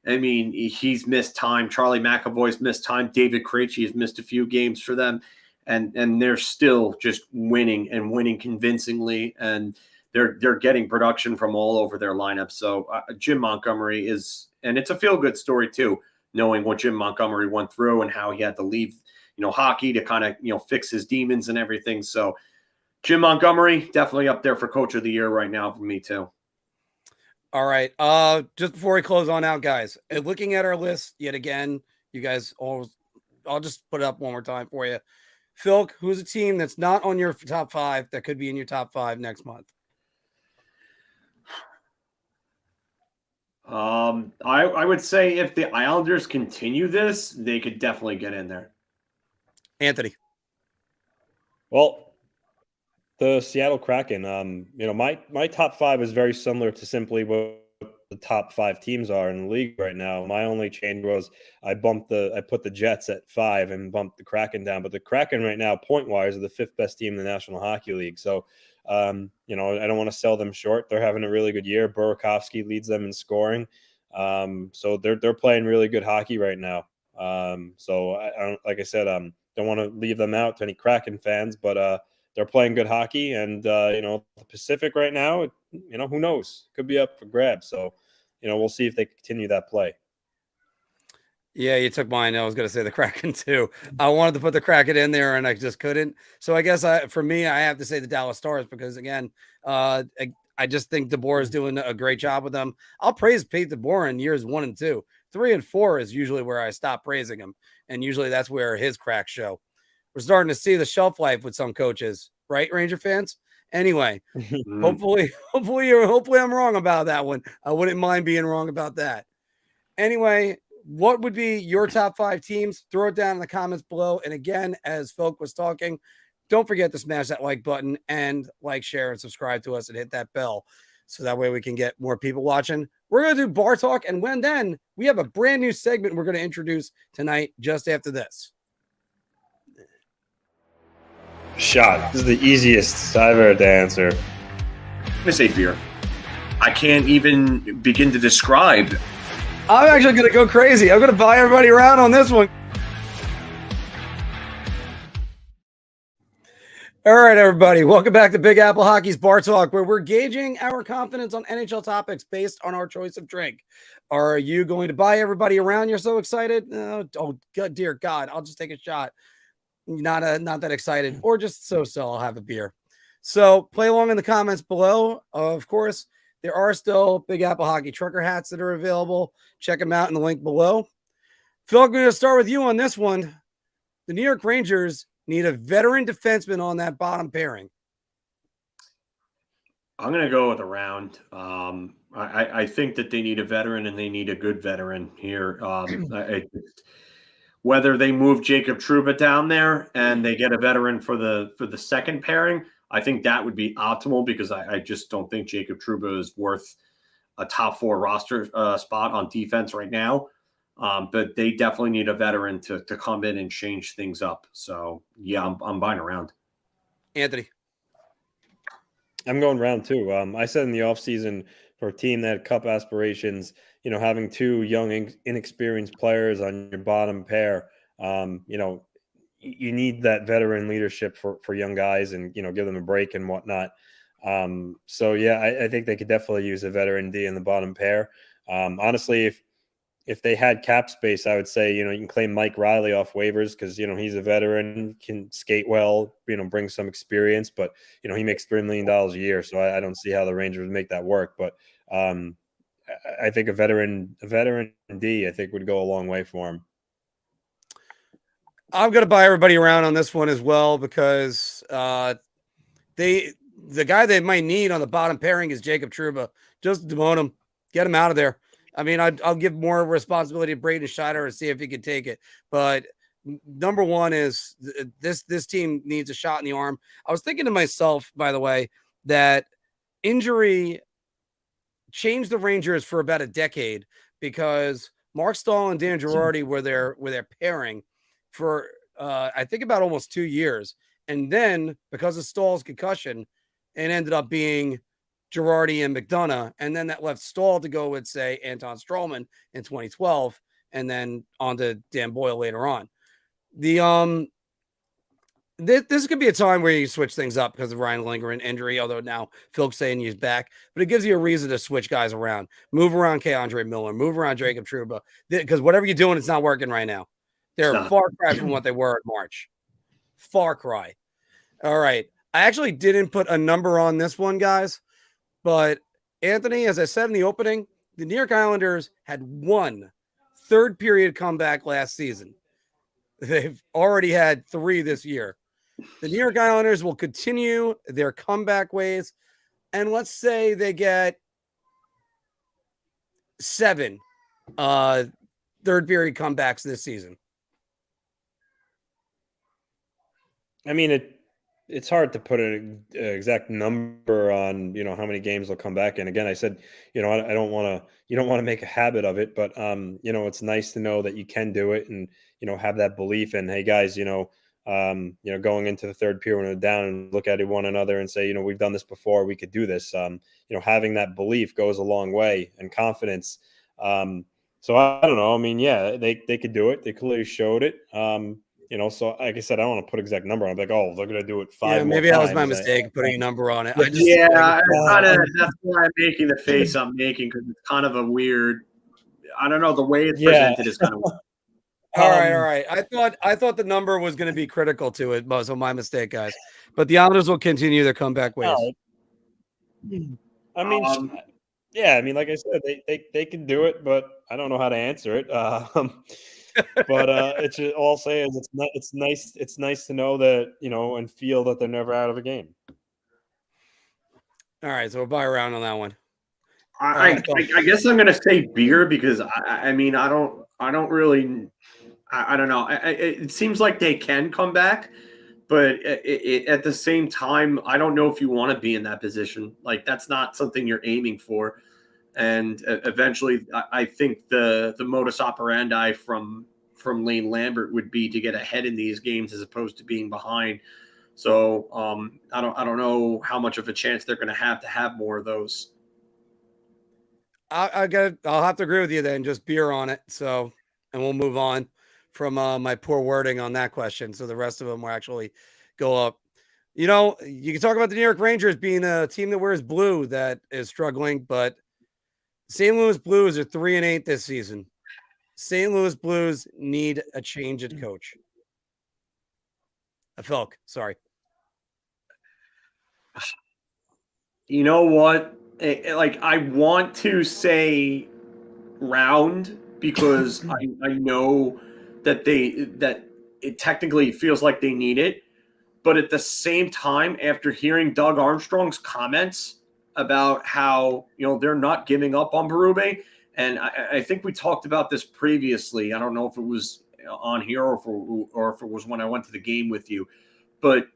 I mean, he's missed time. Charlie McAvoy's missed time. David Krejci has missed a few games for them, and they're still just winning and winning convincingly, and they're getting production from all over their lineup. So Jim Montgomery is, and it's a feel-good story too, knowing what Jim Montgomery went through and how he had to leave, hockey to kind of, fix his demons and everything. So Jim Montgomery definitely up there for Coach of the Year right now for me too. All right. Just before we close on out, guys, looking at our list yet again, you guys I'll just put it up one more time for you. Filk, who's a team that's not on your top 5 that could be in your top 5 next month? I would say if the Islanders continue this, they could definitely get in there. Anthony. Well, the Seattle Kraken, my top 5 is very similar to simply what the top 5 teams are in the league right now. My only change was I put the Jets at 5 and bumped the Kraken down. But the Kraken right now, point-wise, are the 5th best team in the National Hockey League. So, I don't want to sell them short. They're having a really good year. Burakovsky leads them in scoring. So they're playing really good hockey right now. So I like I said, don't want to leave them out to any Kraken fans, but they're playing good hockey, and the Pacific right now, who knows? Could be up for grabs. So, we'll see if they continue that play. Yeah, you took mine. I was going to say the Kraken too. I wanted to put the Kraken in there, and I just couldn't. So I guess for me, I have to say the Dallas Stars, because again, I just think DeBoer is doing a great job with them. I'll praise Pete DeBoer in years 1 and 2. 3 and 4 is usually where I stop praising him, and usually that's where his cracks show. We're starting to see the shelf life with some coaches, right, Ranger fans? Anyway, hopefully I'm wrong about that one. I wouldn't mind being wrong about that. Anyway, what would be your top 5 teams? Throw it down in the comments below. And again, as Filk was talking, don't forget to smash that like button and like, share, and subscribe to us and hit that bell, so that way we can get more people watching. We're going to do bar talk, and then we have a brand new segment we're going to introduce tonight just after this. Shot. This is the easiest I've ever to answer. I'm going to say beer. I can't even begin to describe. I'm actually going to go crazy. I'm going to buy everybody around on this one. All right, everybody. Welcome back to Big Apple Hockey's Bar Talk, where we're gauging our confidence on NHL topics based on our choice of drink. Are you going to buy everybody around? You're so excited? Oh, dear God. I'll just take a shot. Not that excited, or just so I'll have a beer. So play along in the comments below. Of course, there are still Big Apple Hockey trucker hats that are available. Check them out in the link below. Phil, I'm going to start with you on this one. The New York Rangers need a veteran defenseman on that bottom pairing. I'm going to go with a round. I think that they need a veteran, and they need a good veteran here. Whether they move Jacob Trouba down there and they get a veteran for the second pairing, I think that would be optimal, because I just don't think Jacob Trouba is worth a top 4 roster spot on defense right now. But they definitely need a veteran to come in and change things up. So, yeah, I'm buying a round. Anthony. I'm going round 2. I said in the offseason, for a team that had cup aspirations, having 2 young, inexperienced players on your bottom pair, you need that veteran leadership for young guys, and, give them a break and whatnot. So, yeah, I think they could definitely use a veteran D in the bottom pair. Honestly, if they had cap space, I would say, you can claim Mike Riley off waivers because, he's a veteran, can skate well, bring some experience, but, he makes $3 million a year. So I don't see how the Rangers would make that work. But I think a veteran D, I think would go a long way for him. I'm going to buy everybody around on this one as well because the guy they might need on the bottom pairing is Jacob Trouba. Just demote him, get him out of there. I mean, I'll give more responsibility to Braden Schneider and see if he can take it. But number one is this team needs a shot in the arm. I was thinking to myself, by the way, that injury changed the Rangers for about a decade because Marc Stahl and Dan Girardi were their pairing for I think about almost 2 years. And then because of Stahl's concussion, it ended up being Girardi and McDonough. And then that left Stahl to go with, say, Anton Stralman in 2012, and then on to Dan Boyle later on. This could be a time where you switch things up because of Ryan Lindgren injury, although now Filk's saying he's back. But it gives you a reason to switch guys around. Move around K-Andre Miller. Move around Jacob Trouba. Because whatever you're doing, it's not working right now. They're a far cry from what they were in March. Far cry. All right. I actually didn't put a number on this one, guys. But, Anthony, as I said in the opening, the New York Islanders had one third-period comeback last season. They've already had 3 this year. The New York Islanders will continue their comeback ways, and let's say they get 7 third-period comebacks this season. I mean, it's hard to put an exact number on, how many games they'll come back. And again, I said, I don't want to, you don't want to make a habit of it, but, it's nice to know that you can do it and, have that belief. And hey, guys, going into the third period when they're down and look at one another and say, we've done this before, we could do this. Having that belief goes a long way, and confidence. So I don't know. I mean, yeah, they could do it. They clearly showed it. So like I said, I don't want to put exact number on it. Like, oh, they're going to do it 5 Yeah, maybe more that was my times. mistake, putting a number on it. that's why I'm making the face I'm making, because it's kind of a weird. I don't know, the way it's presented is kind of weird. All right. I thought the number was going to be critical to it, so my mistake, guys. But the Islanders will continue their comeback ways. I mean, yeah. I mean, like I said, they can do it, but I don't know how to answer it. But it's just, all I'll say is it's nice to know that, and feel that they're never out of a game. All right, so we'll buy around on that one. I guess I'm gonna say beer because I mean I don't really I don't know. It seems like they can come back, but at the same time, I don't know if you want to be in that position. Like, that's not something you're aiming for. And eventually, I think the modus operandi from Lane Lambert would be to get ahead in these games as opposed to being behind. So I don't know how much of a chance they're going to have more of those. I'll have to agree with you then. Just beer on it. So, and we'll move on from my poor wording on that question. So the rest of them will actually go up. You can talk about the New York Rangers being a team that wears blue that is struggling, but St. Louis Blues are 3-8 this season. St. Louis Blues need a change at coach. Filk, sorry. You know what? I want to say round because I know that it technically feels like they need it. But at the same time, after hearing Doug Armstrong's comments about how, they're not giving up on Berube, and I think we talked about this previously. I don't know if it was on here or if it was when I went to the game with you. But,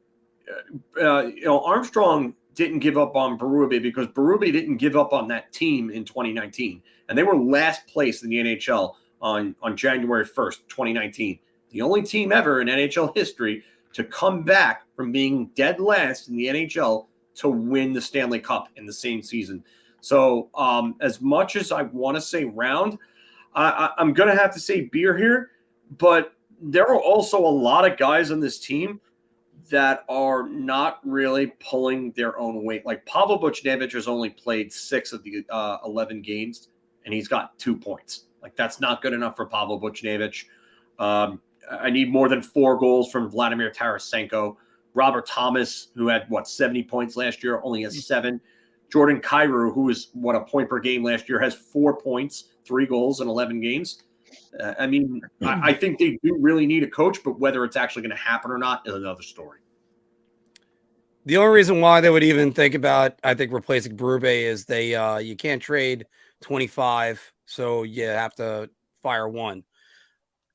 Armstrong didn't give up on Berube because Berube didn't give up on that team in 2019. And they were last place in the NHL on January 1st, 2019. The only team ever in NHL history to come back from being dead last in the NHL to win the Stanley Cup in the same season. So as much as I want to say round, I'm going to have to say beer here. But there are also a lot of guys on this team that are not really pulling their own weight. Like Pavel Buchnevich has only played 6 of the 11 games, and he's got 2 points. Like, that's not good enough for Pavel Buchnevich. I need more than 4 goals from Vladimir Tarasenko. Robert Thomas, who had, 70 points last year, only has 7. Jordan Kyrou, who was, a point per game last year, has 4 points, 3 goals in 11 games. I think they do really need a coach, but whether it's actually going to happen or not is another story. The only reason why they would even think about, I think, replacing Berube is you can't trade 25, so you have to fire 1.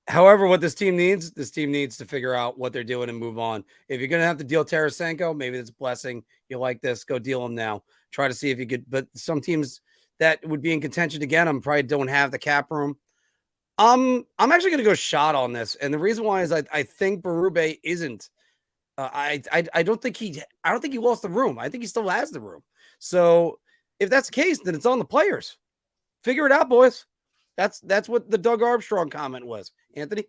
However, what this team needs to figure out what they're doing and move on. If you're going to have to deal Tarasenko, maybe it's a blessing. You like this, go deal him now. Try to see if you could. But some teams that would be in contention to get him probably don't have the cap room. I'm actually going to go shot on this, and the reason why is I think Berube isn't. I don't think he lost the room. I think he still has the room. So if that's the case, then it's on the players. Figure it out, boys. That's what the Doug Armstrong comment was. Anthony?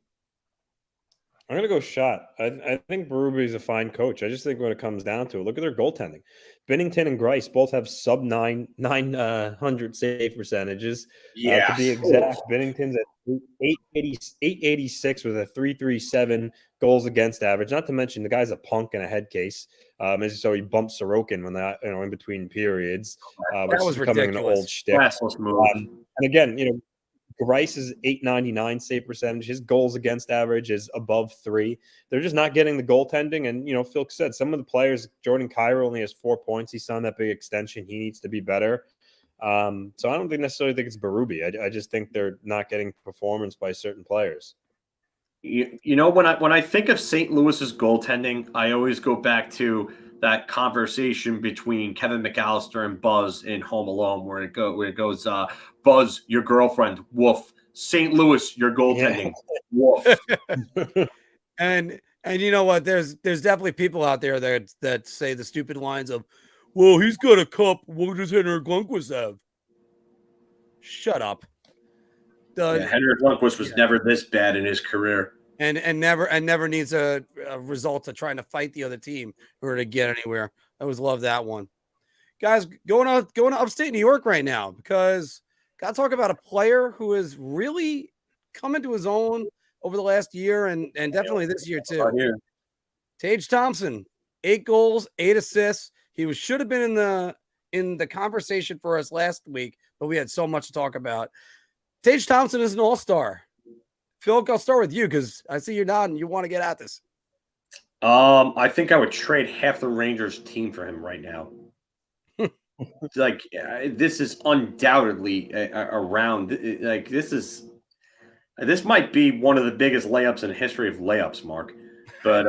I'm going to go shot. I think Berube is a fine coach. I just think when it comes down to it, look at their goaltending. Binnington and Grice both have sub 900 save percentages. To be exact, Binnington's at 886 with a 337 goals against average. Not to mention the guy's a punk and a head case. So he bumped Sorokin when in between periods. That was becoming ridiculous. an old shtick. And again, Grice is 899 save percentage. His goals against average is above 3. They're just not getting the goaltending. And, Filk said some of the players, Jordan Kyrou only has 4 points. He signed that big extension. He needs to be better. So I don't necessarily think it's Berube. I just think they're not getting performance by certain players. When I think of St. Louis's goaltending, I always go back to that conversation between Kevin McAllister and Buzz in Home Alone, where it goes, Buzz, your girlfriend, woof. St. Louis, your goaltending, woof. And you know what? There's definitely people out there that say the stupid lines of, "Well, he's got a cup. What does Henrik Lundqvist have?" Shut up. Henrik Lundqvist was never this bad in his career. And never needs a result of trying to fight the other team in order to get anywhere. I always love that one. Guys, going to upstate New York right now, because got to talk about a player who has really come into his own over the last year and definitely this year too. Tage Thompson, 8 goals, 8 assists. He should have been in the conversation for us last week, but we had so much to talk about. Tage Thompson is an all-star. Filk, I'll start with you because I see you're nodding. You want to get at this. I think I would trade half the Rangers team for him right now. This is undoubtedly around. This might be one of the biggest layups in the history of layups, Mark. But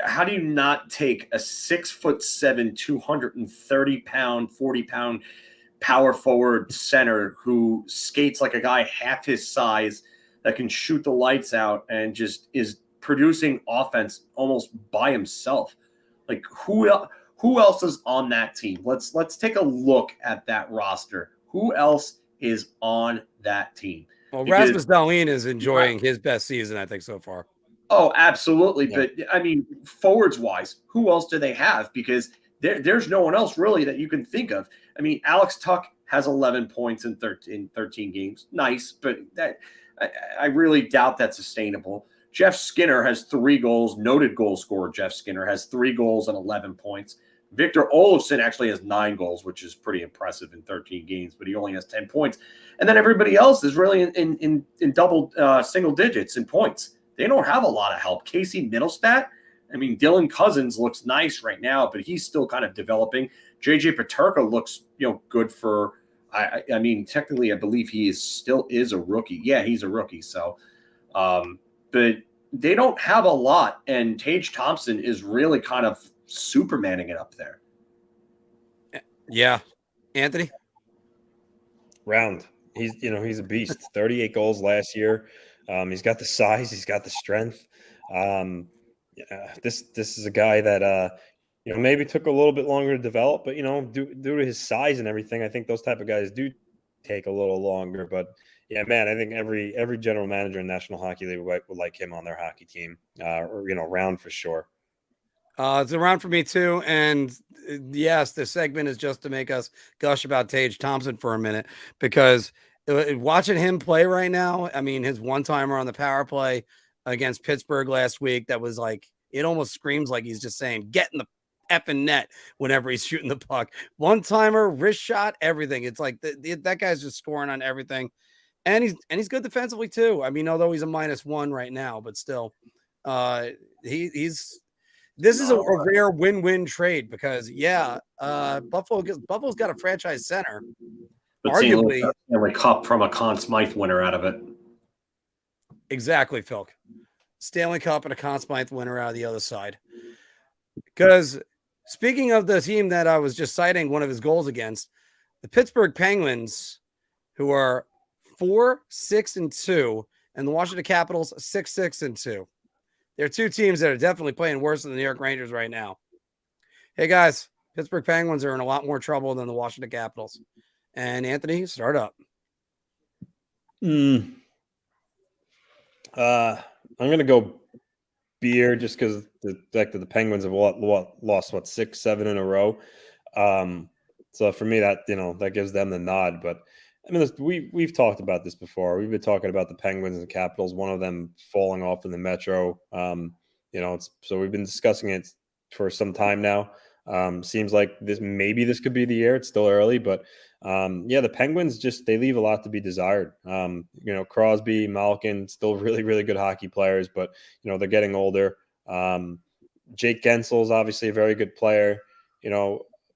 how do you not take a 6'7", 230-pound, 40-pound power forward center who skates like a guy half his size that can shoot the lights out and just is producing offense almost by himself? Like, who else is on that team? Let's take a look at that roster. Who else is on that team? Well, Rasmus Dahlin is enjoying his best season, I think, so far. Oh, absolutely. Yeah. But forwards wise, who else do they have? Because there's no one else really that you can think of. Alex Tuck has 11 points in 13 games. Nice, but I really doubt that's sustainable. Jeff Skinner has 3 goals. Noted goal scorer Jeff Skinner has 3 goals and 11 points. Victor Olofsson actually has 9 goals, which is pretty impressive in 13 games, but he only has 10 points. And then everybody else is really in double single digits in points. They don't have a lot of help. Casey Middlestat, Dylan Cousins looks nice right now, but he's still kind of developing. JJ Peterka looks, good for. Technically, I believe he still is a rookie. Yeah, he's a rookie. So, but they don't have a lot, and Tage Thompson is really kind of Supermaning it up there. Yeah, Anthony. Round. He's a beast. 38 goals last year. He's got the size. He's got the strength. This is a guy that maybe took a little bit longer to develop, but due to his size and everything, I think those type of guys do take a little longer. But yeah, man, I think every general manager in National Hockey League would like him on their hockey team. Round for sure. It's a round for me too, and yes, the segment is just to make us gush about Tage Thompson for a minute, because Watching him play right now, I mean, his one-timer on the power play against Pittsburgh last week, that was like, it almost screams like he's just saying, get in the effing net whenever he's shooting the puck. One-timer, wrist shot, everything. It's like that guy's just scoring on everything. And he's good defensively too. I mean, although he's a -1 right now, but still, this is a rare win-win trade because Buffalo's got a franchise center. But Arguably, Stanley Cup from a Conn Smythe winner out of it. Exactly, Filk. Stanley Cup and a Conn Smythe winner out of the other side. Because speaking of the team that I was just citing one of his goals against, the Pittsburgh Penguins, who are 4-6-2, and the Washington Capitals 6-6-2. They're two teams that are definitely playing worse than the New York Rangers right now. Hey guys, Pittsburgh Penguins are in a lot more trouble than the Washington Capitals. And Anthony, start up. I'm going to go beer just because the fact that the Penguins have lost 6-7 in a row. So for me, that gives them the nod. But I mean, we've talked about this before. We've been talking about the Penguins and the Capitals, one of them falling off in the Metro. So we've been discussing it for some time now. Seems like this could be the year. It's still early, but the Penguins they leave a lot to be desired. Crosby, Malkin, still really, really good hockey players, but they're getting older. Jake Gensel's obviously a very good player,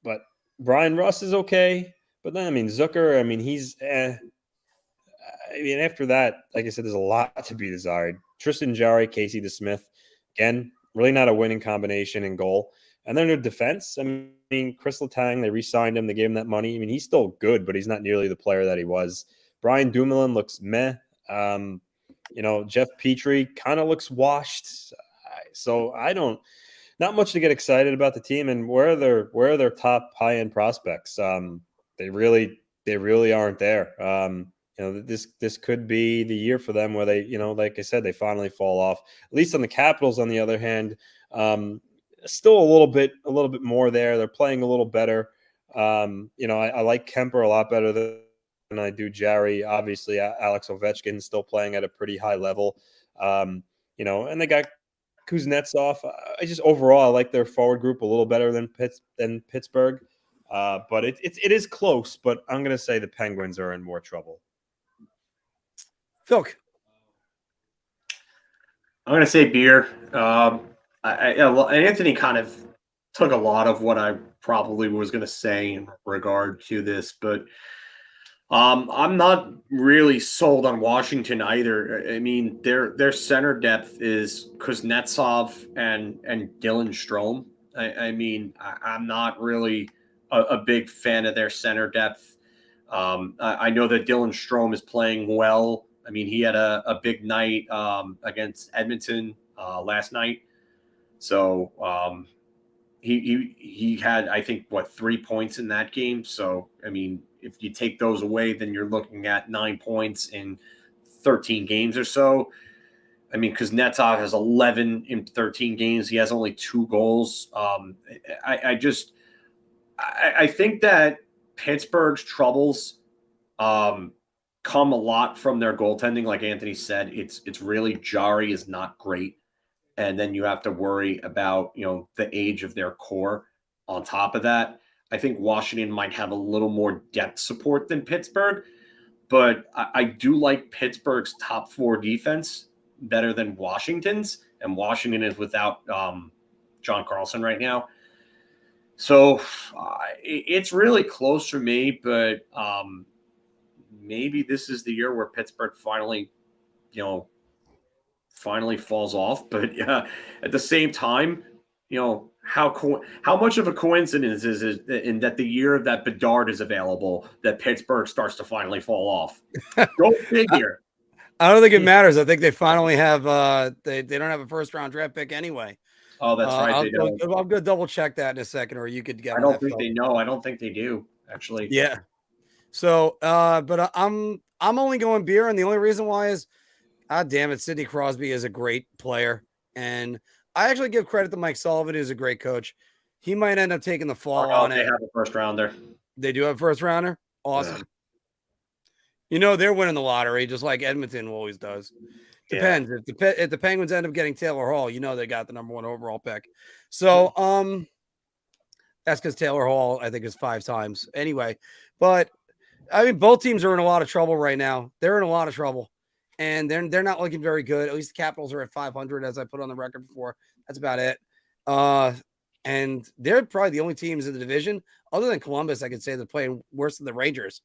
but Brian Russ is okay. But then, Zucker, he's after that, like I said, there's a lot to be desired. Tristan Jarry, Casey DeSmith, again, really not a winning combination in goal. And then their defense, Chris Letang, they re-signed him. They gave him that money. He's still good, but he's not nearly the player that he was. Brian Dumoulin looks meh. Jeff Petrie kind of looks washed. So not much to get excited about the team. And where are their top high-end prospects? They really aren't there. This could be the year for them where they, like I said, they finally fall off. At least on the Capitals, on the other hand, still a little bit more there. They're playing a little better. I like Kemper a lot better than I do Jarry. Obviously, Alex Ovechkin still playing at a pretty high level. And they got Kuznetsov. Overall, I like their forward group a little better than Pittsburgh. But it is close. But I'm going to say the Penguins are in more trouble. Filk. I'm going to say beer. Anthony kind of took a lot of what I probably was going to say in regard to this, but I'm not really sold on Washington either. Their center depth is Kuznetsov and Dylan Strome. I'm not really a big fan of their center depth. I know that Dylan Strome is playing well. He had a big night against Edmonton last night. So he had, I think, 3 points in that game. So, if you take those away, then you're looking at 9 points in 13 games or so. Kuznetsov has 11 in 13 games. He has only 2 goals. I think that Pittsburgh's troubles come a lot from their goaltending. Like Anthony said, it's really Jarry is not great. And then you have to worry about, the age of their core on top of that. I think Washington might have a little more depth support than Pittsburgh, but I do like Pittsburgh's top 4 defense better than Washington's, and Washington is without John Carlson right now. So it's really close for me, but maybe this is the year where Pittsburgh finally falls off. But at the same time, how much of a coincidence is it in that the year that Bedard is available that Pittsburgh starts to finally fall off? Go figure. I don't think it matters. I think they finally have they don't have a first round draft pick anyway. Oh, that's right. I'm going to double check that in a second, or you could get. I don't think they know. I don't think they do actually. Yeah. So, but I'm only going beer, and the only reason why is, God damn it, Sidney Crosby is a great player, and I actually give credit to Mike Sullivan, who's a great coach. He might end up taking the fall on it. They have a first rounder. They do have a first rounder. Awesome. You know they're winning the lottery just like Edmonton always does. Depends. If the Penguins end up getting Taylor Hall, you know they got the number 1 overall pick. So that's because Taylor Hall, I think, is 5 times. Anyway, but I mean both teams are in a lot of trouble right now. They're in a lot of trouble. And they're not looking very good. At least the Capitals are at 500, as I put on the record before. That's about it. And they're probably the only teams in the division, other than Columbus, I could say they're playing worse than the Rangers.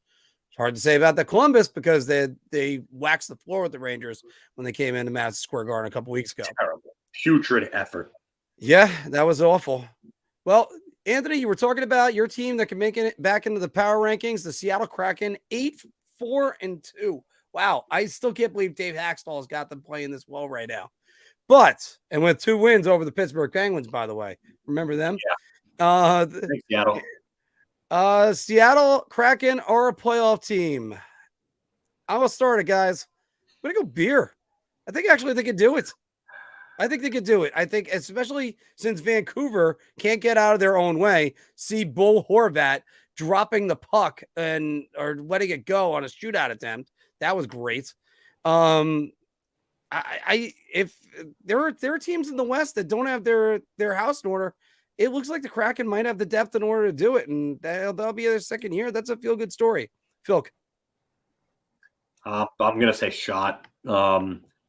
It's hard to say about the Columbus because they waxed the floor with the Rangers when they came into Madison Square Garden a couple weeks ago. Terrible. Putrid effort. Yeah, that was awful. Well, Anthony, you were talking about your team that can make it back into the power rankings, the Seattle Kraken, 8-4-2. Wow, I still can't believe Dave Haxtell has got them playing this well right now. But, and with 2 wins over the Pittsburgh Penguins, by the way. Remember them? Yeah. Thanks, Seattle. Seattle Kraken are a playoff team. I'm going to start it, guys. I'm going to go beer. I think actually they could do it. I think they could do it. I think especially since Vancouver can't get out of their own way, see Bull Horvat dropping the puck or letting it go on a shootout attempt. That was great. If there are teams in the West that don't have their house in order, it looks like the Kraken might have the depth in order to do it, and that'll be their second year. That's a feel-good story. Filk. I'm going to say shot.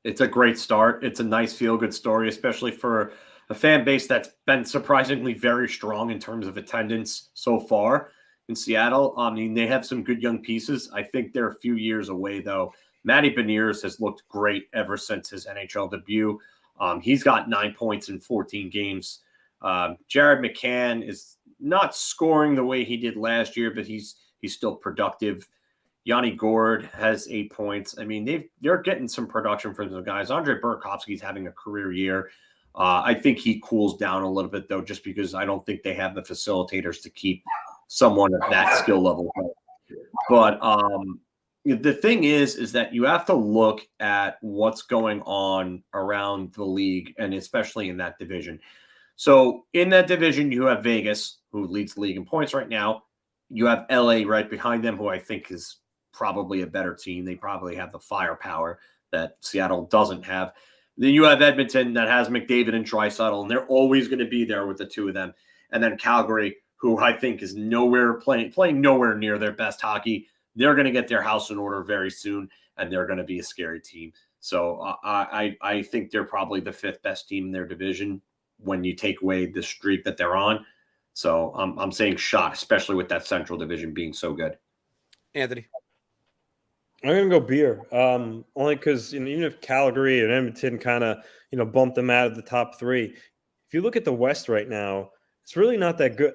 It's a great start. It's a nice feel-good story, especially for a fan base that's been surprisingly very strong in terms of attendance so far in Seattle. I mean, they have some good young pieces. I think they're a few years away, though. Matty Beniers has looked great ever since his NHL debut. He's got 9 points in 14 games. Jared McCann is not scoring the way he did last year, but he's still productive. Yanni Gord has 8 points. I mean, they're getting some production from those guys. Andre Burakovsky's having a career year. I think he cools down a little bit, though, just because I don't think they have the facilitators to keep someone at that skill level. But the thing is that you have to look at what's going on around the league, and especially in that division. So in that division, you have Vegas, who leads the league in points right now. You have LA right behind them, who I think is probably a better team. They probably have the firepower that Seattle doesn't have. Then you have Edmonton that has McDavid and Draisaitl, and they're always going to be there with the two of them. And then Calgary, who I think is playing nowhere near their best hockey. They're going to get their house in order very soon, and they're going to be a scary team. So I think they're probably the 5th best team in their division when you take away the streak that they're on. So I'm saying shot, especially with that Central Division being so good. Anthony. I'm going to go beer, only because even if Calgary and Edmonton kind of bumped them out of the top 3, if you look at the West right now, it's really not that good.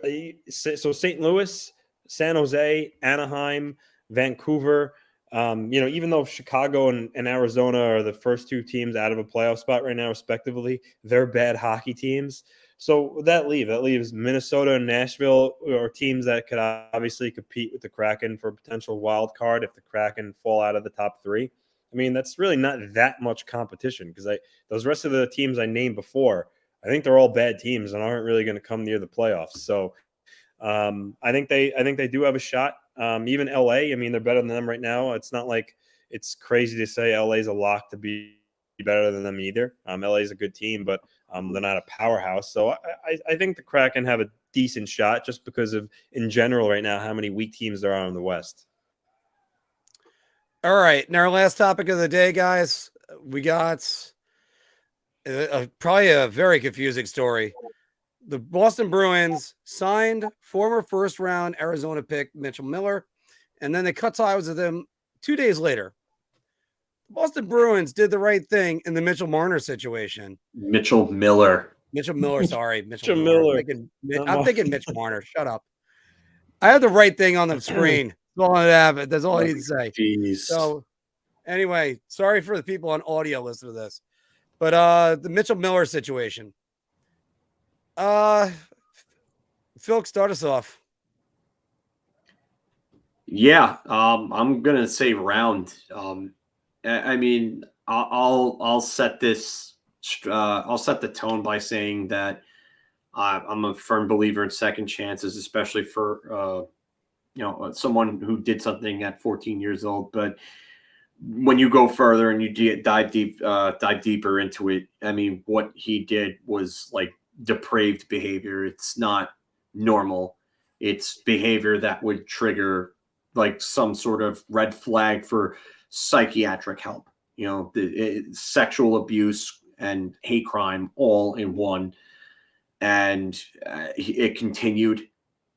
So St. Louis, San Jose, Anaheim, Vancouver, even though Chicago and Arizona are the first 2 teams out of a playoff spot right now, respectively, they're bad hockey teams. So that leaves Minnesota and Nashville are teams that could obviously compete with the Kraken for a potential wild card if the Kraken fall out of the top 3. I mean, that's really not that much competition because those rest of the teams I named before, I think they're all bad teams and aren't really going to come near the playoffs. So I think they do have a shot. Even LA, I mean, they're better than them right now. It's not like it's crazy to say LA is a lock to be better than them either. LA is a good team, but they're not a powerhouse. So I think the Kraken have a decent shot just because of, in general right now, how many weak teams there are in the West. All right. And our last topic of the day, guys, we got probably a very confusing story. The Boston Bruins signed former first-round Arizona pick Mitchell Miller, and then they cut ties with him 2 days later. The Boston Bruins did the right thing in the Mitchell Marner situation. Mitchell Miller, sorry. Mitchell Miller. I'm thinking Mitch Marner. Shut up. I have the right thing on the screen. That's all I have. That's all I need to say. Jeez. So, anyway, sorry for the people on audio listening to this. But the Mitchell Miller situation. Filk, start us off. Yeah, I'm gonna say round. I mean, I'll set this. I'll set the tone by saying that I'm a firm believer in second chances, especially for someone who did something at 14 years old. But when you go further and you dive deeper into it, I mean, what he did was like depraved behavior. It's not normal. It's behavior that would trigger like some sort of red flag for psychiatric help. Sexual abuse and hate crime all in one. And it continued.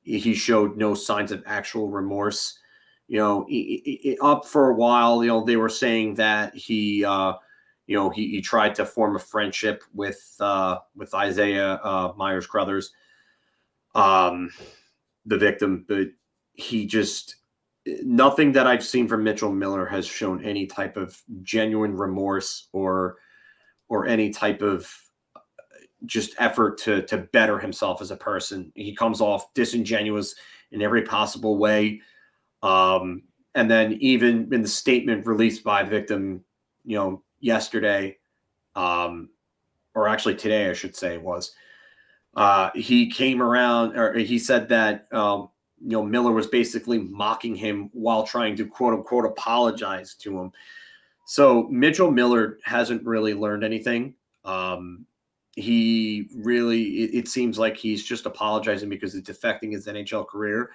He showed no signs of actual remorse. Up for a while, they were saying that he tried to form a friendship with Isaiah Myers Crothers, the victim, but he just, nothing that I've seen from Mitchell Miller has shown any type of genuine remorse or any type of just effort to better himself as a person. He comes off disingenuous in every possible way. And then even in the statement released by the victim, yesterday, or actually today, I should say it was, he came around, or he said that, Miller was basically mocking him while trying to quote unquote apologize to him. So Mitchell Miller hasn't really learned anything. He really, it seems like he's just apologizing because it's affecting his NHL career.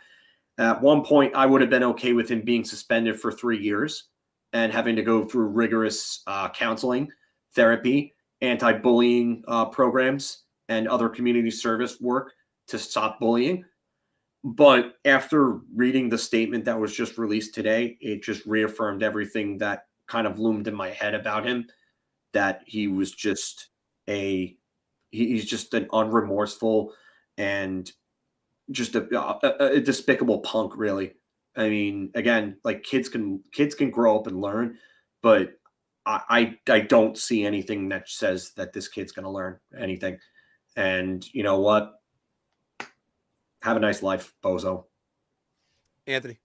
At one point, I would have been okay with him being suspended for 3 years and having to go through rigorous counseling, therapy, anti-bullying programs, and other community service work to stop bullying. But after reading the statement that was just released today, it just reaffirmed everything that kind of loomed in my head about him, that he was just he's just an unremorseful and just a despicable punk, really. I mean, again, like kids can grow up and learn, but I don't see anything that says that this kid's going to learn anything. And you know what? Have a nice life, bozo. Anthony.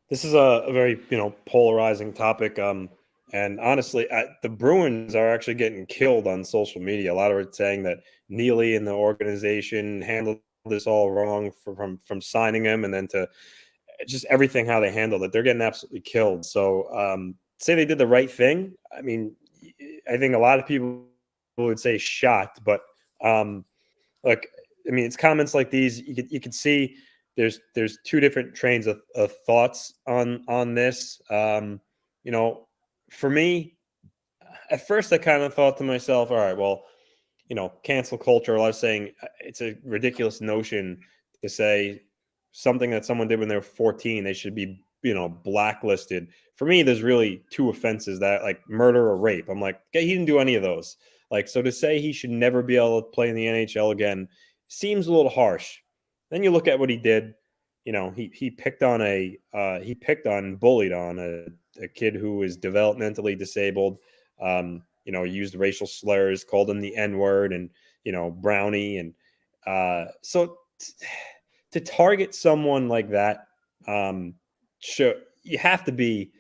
This is a very, polarizing topic. And honestly, the Bruins are actually getting killed on social media. A lot of it saying that Neely and the organization handled this all wrong from signing him, and then to just everything how they handled it. They're getting absolutely killed. So say they did the right thing. I mean, I think a lot of people would say shocked, but it's comments like these. You could see there's two different trains of thoughts on this. For me, at first I kind of thought to myself, all right, well, cancel culture. I was saying it's a ridiculous notion to say something that someone did when they were 14, they should be, blacklisted. For me, there's really two offenses, that like murder or rape. I'm like, okay, he didn't do any of those. Like, so to say he should never be able to play in the NHL again seems a little harsh. Then you look at what he did. He bullied on a kid who was developmentally disabled. Used racial slurs, called him the N-word and, brownie. And so to target someone like that, you have to be,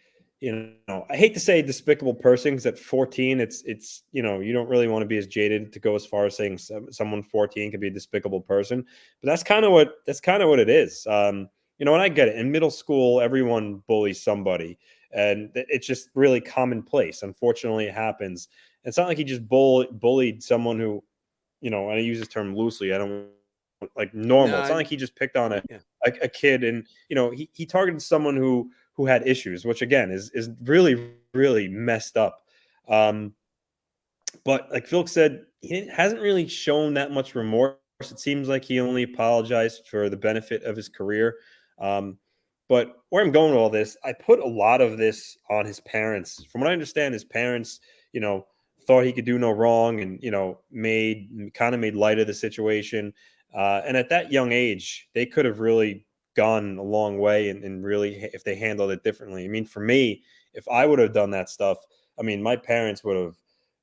I hate to say despicable person, because at 14, it's you don't really want to be as jaded to go as far as saying someone 14 can be a despicable person. But that's kind of what it is. And I get it. In middle school, everyone bullies somebody, and it's just really commonplace. Unfortunately, it happens. It's not like he just bullied someone who, and I use this term loosely. I don't like normal. It's not like he just picked on a kid, and he targeted someone who had issues, which again is really, really messed up. But like Filk said, he hasn't really shown that much remorse. It seems like he only apologized for the benefit of his career. But where I'm going with all this, I put a lot of this on his parents. From what I understand, his parents, thought he could do no wrong, and made light of the situation. And at that young age, they could have really gone a long way, and really, if they handled it differently. I mean, for me, if I would have done that stuff, I mean, my parents would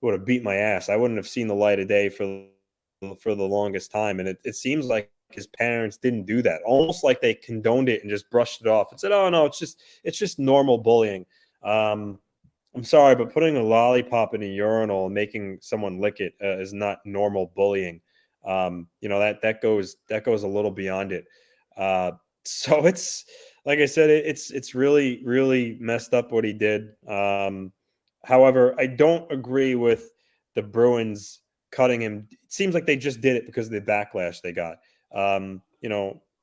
have beat my ass. I wouldn't have seen the light of day for the longest time. And it seems like his parents didn't do that, almost like they condoned it and just brushed it off and said, "Oh no, it's just normal bullying." I'm sorry, but putting a lollipop in a urinal and making someone lick it is not normal bullying. That goes a little beyond it. So it's like I said, it's really, really messed up what he did. However, I don't agree with the Bruins cutting him. It seems like they just did it because of the backlash they got.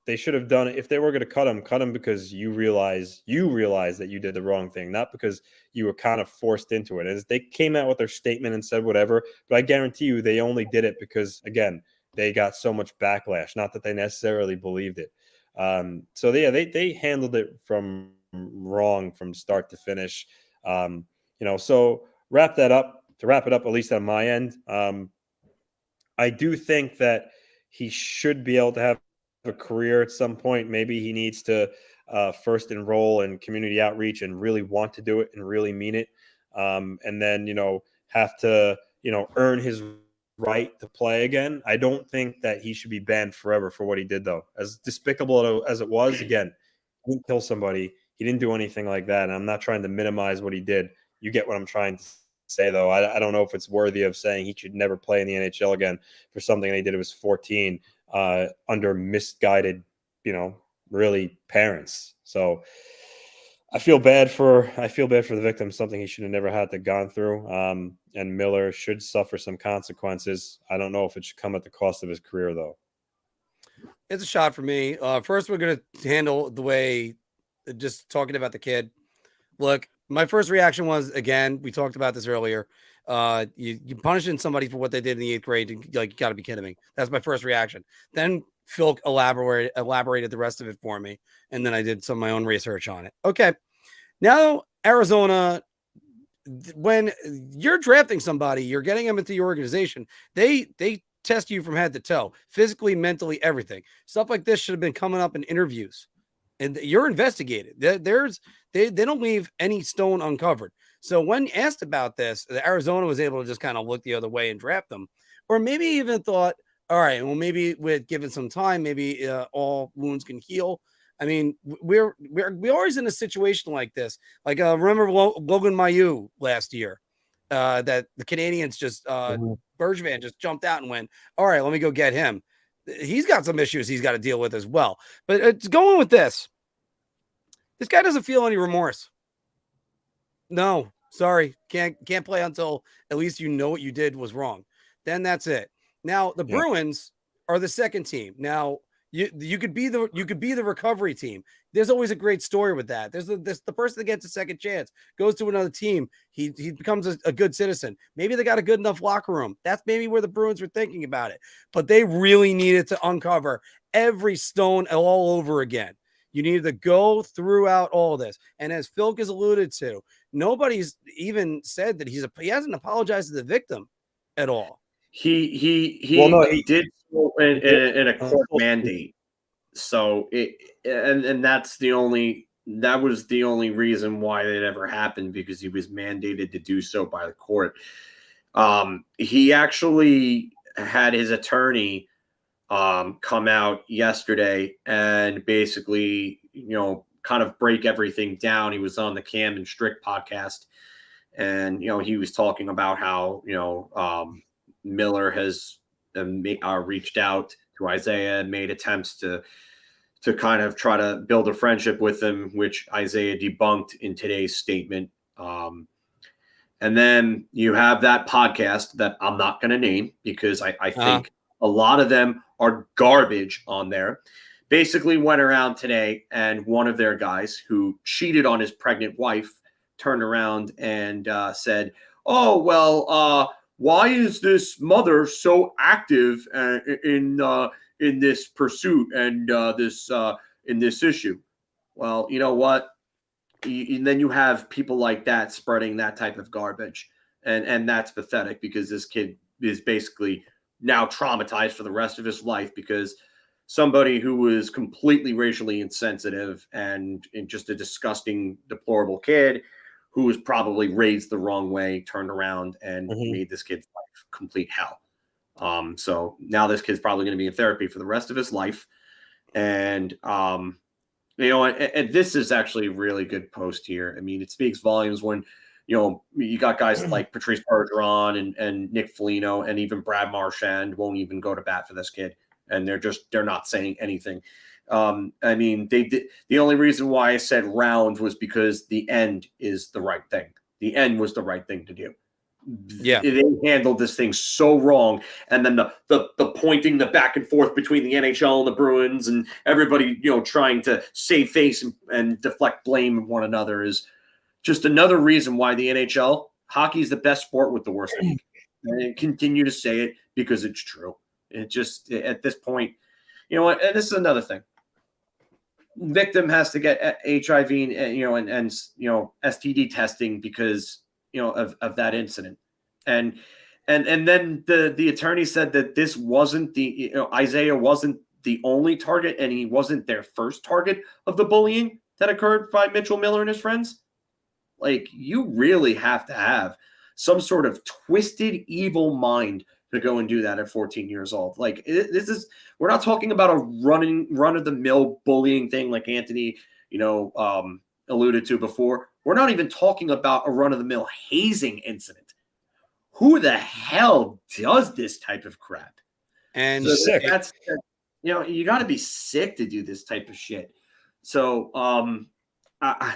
They should have done it if they were going to cut him because you realize that you did the wrong thing, not because you were kind of forced into it. As they came out with their statement and said whatever, but I guarantee you they only did it because, again, they got so much backlash, not that they necessarily believed it. So yeah, they handled it from wrong from start to finish. So to wrap it up, at least on my end, I do think that he should be able to have a career at some point. Maybe he needs to first enroll in community outreach and really want to do it and really mean it. And then, have to, earn his right to play again. I don't think that he should be banned forever for what he did, though. As despicable as it was, again, he didn't kill somebody. He didn't do anything like that. And I'm not trying to minimize what he did. You get what I'm trying to say, though. I don't know if it's worthy of saying he should never play in the NHL again for something that he did. It was 14 under misguided, really parents. So I feel bad for the victim, something he should have never had to gone through. And Miller should suffer some consequences. I don't know if it should come at the cost of his career, though. It's a shot for me. First, we're going to handle the way, just talking about the kid. Look, my first reaction was, again, we talked about this earlier. You punishing somebody for what they did in the 8th grade. You got to be kidding me. That's my first reaction. Then Filk elaborated the rest of it for me. And then I did some of my own research on it. Okay. Now, Arizona, when you're drafting somebody, you're getting them into your organization. They test you from head to toe, physically, mentally, everything. Stuff like this should have been coming up in interviews. And you're investigated. They don't leave any stone uncovered. So when asked about this, the Arizona was able to just kind of look the other way and draft them, or maybe even thought, all right, well, maybe with given some time, maybe all wounds can heal. I mean, we're always in a situation like this. Like remember Logan Mailloux last year, that the Canadians just Bergevin just jumped out and went, all right, let me go get him. He's got some issues he's got to deal with as well. But it's going with this. This guy doesn't feel any remorse. No, sorry. Can't play until at least you know what you did was wrong. Then that's it. Now the Bruins are the second team. Now you could be the recovery team. There's always a great story with that. There's the person that gets a second chance, goes to another team. He becomes a good citizen. Maybe they got a good enough locker room. That's maybe where the Bruins were thinking about it. But they really needed to uncover every stone all over again. You needed to go throughout all this. And as Filk has alluded to, nobody's even said that he hasn't apologized to the victim at all. He did so in a court mandate. So that was the only reason why it ever happened, because he was mandated to do so by the court. He actually had his attorney come out yesterday and basically, kind of break everything down. He was on the Cam and Strick podcast, and, he was talking about how, Miller has reached out to Isaiah and made attempts to kind of try to build a friendship with him, which Isaiah debunked in today's statement. And then you have that podcast that I'm not going to name because I think a lot of them are garbage on there. Basically went around today, and one of their guys who cheated on his pregnant wife turned around and said, "Oh, well, why is this mother so active in this pursuit and in this issue?" Well, you know what? And then you have people like that spreading that type of garbage, and that's pathetic, because this kid is basically now traumatized for the rest of his life because somebody who was completely racially insensitive and just a disgusting, deplorable kid who was probably raised the wrong way, turned around and made this kid's life complete hell. So now this kid's probably going to be in therapy for the rest of his life. And, and this is actually a really good post here. I mean, it speaks volumes when, you got guys like Patrice Bergeron and Nick Foligno and even Brad Marchand won't even go to bat for this kid. And they're not saying anything. I mean, they did. The only reason why I said round was because the end is the right thing. The end was the right thing to do. Yeah. They handled this thing so wrong. And then the pointing, the back and forth between the NHL and the Bruins and everybody, trying to save face and deflect blame on one another is just another reason why the NHL, hockey is the best sport with the worst league. And I continue to say it because it's true. It just, at this point, you know what? And this is another thing. Victim has to get HIV and STD testing because of that incident, and then the attorney said that this wasn't Isaiah wasn't the only target, and he wasn't their first target of the bullying that occurred by Mitchell Miller and his friends. Like, you really have to have some sort of twisted, evil mind to go and do that at 14 years old. Like, we're not talking about a run-of-the-mill bullying thing like Anthony, alluded to before. We're not even talking about a run-of-the-mill hazing incident. Who the hell does this type of crap? And so sick. That's you got to be sick to do this type of shit. So, I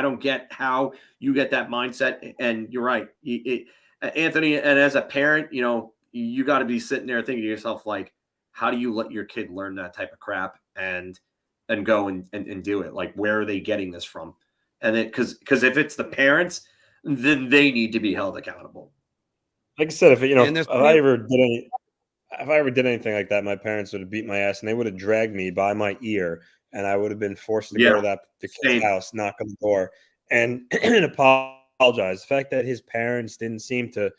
don't get how you get that mindset. And you're right, Anthony. And as a parent, you got to be sitting there thinking to yourself, like, how do you let your kid learn that type of crap and go and do it? Like, where are they getting this from? And then, because if it's the parents, then they need to be held accountable. Like I said, if I ever did anything like that, my parents would have beat my ass and they would have dragged me by my ear, and I would have been forced to go to the kid's house, knock on the door, and apologize. The fact that his parents didn't seem to,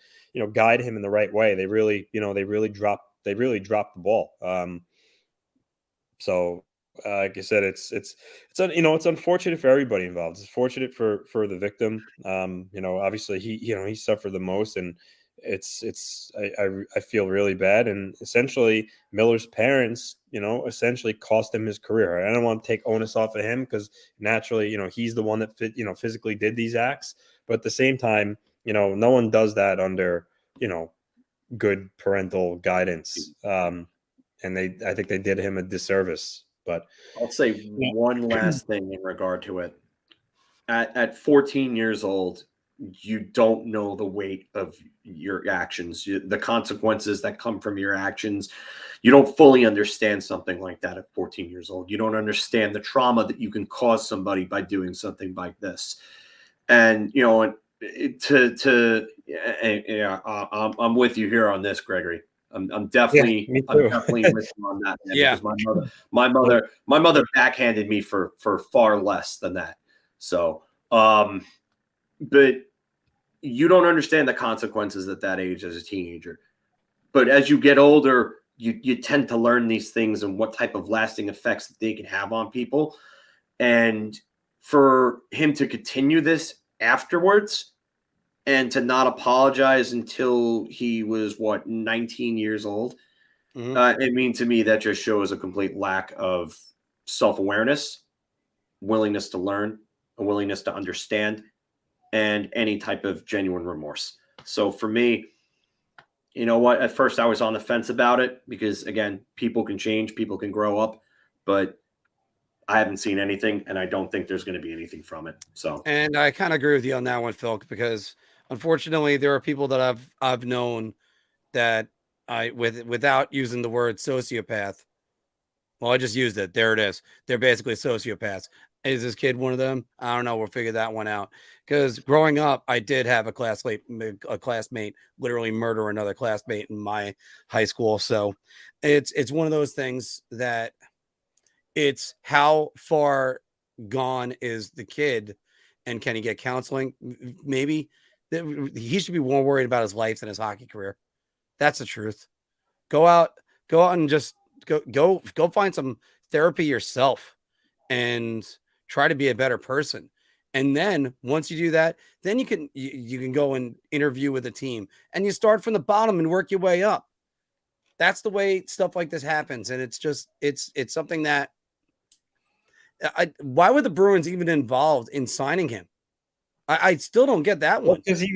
guide him in the right way, they really dropped the ball. So like I said, it's unfortunate for everybody involved. It's fortunate for the victim. Obviously he suffered the most, and I feel really bad. And essentially Miller's parents, essentially cost him his career. I don't want to take onus off of him because naturally, he's the one that physically did these acts. But at the same time, no one does that under, good parental guidance. And I think they did him a disservice. But I'll say one last thing in regard to it. At 14 years old, you don't know the weight of your actions, the consequences that come from your actions. You don't fully understand something like that at 14 years old. You don't understand the trauma that you can cause somebody by doing something like this. And, I'm with you here on this, Gregory. I'm definitely with you on that. Man, yeah. Because my mother backhanded me for far less than that. So, but you don't understand the consequences at that age as a teenager. But as you get older, you tend to learn these things and what type of lasting effects that they can have on people. And for him to continue this afterwards and to not apologize until he was 19 years old. Mm-hmm. To me, that just shows a complete lack of self-awareness, willingness to learn, a willingness to understand, and any type of genuine remorse. So for me, at first I was on the fence about it because, again, people can change, people can grow up, but I haven't seen anything, and I don't think there's going to be anything from it. So, and I kind of agree with you on that one, Filk, because unfortunately there are people that I've known that without using the word sociopath. Well, I just used it. There it is. They're basically sociopaths. Is this kid one of them? I don't know. We'll figure that one out. Because growing up, I did have a classmate literally murder another classmate in my high school. So it's one of those things that it's how far gone is the kid, and can he get counseling? Maybe he should be more worried about his life than his hockey career. That's the truth. Go out and just go find some therapy yourself and try to be a better person. And then once you do that, then you can go and interview with a team, and you start from the bottom and work your way up. That's the way stuff like this happens. And it's just, it's something that why were the Bruins even involved in signing him? I still don't get that one. Because he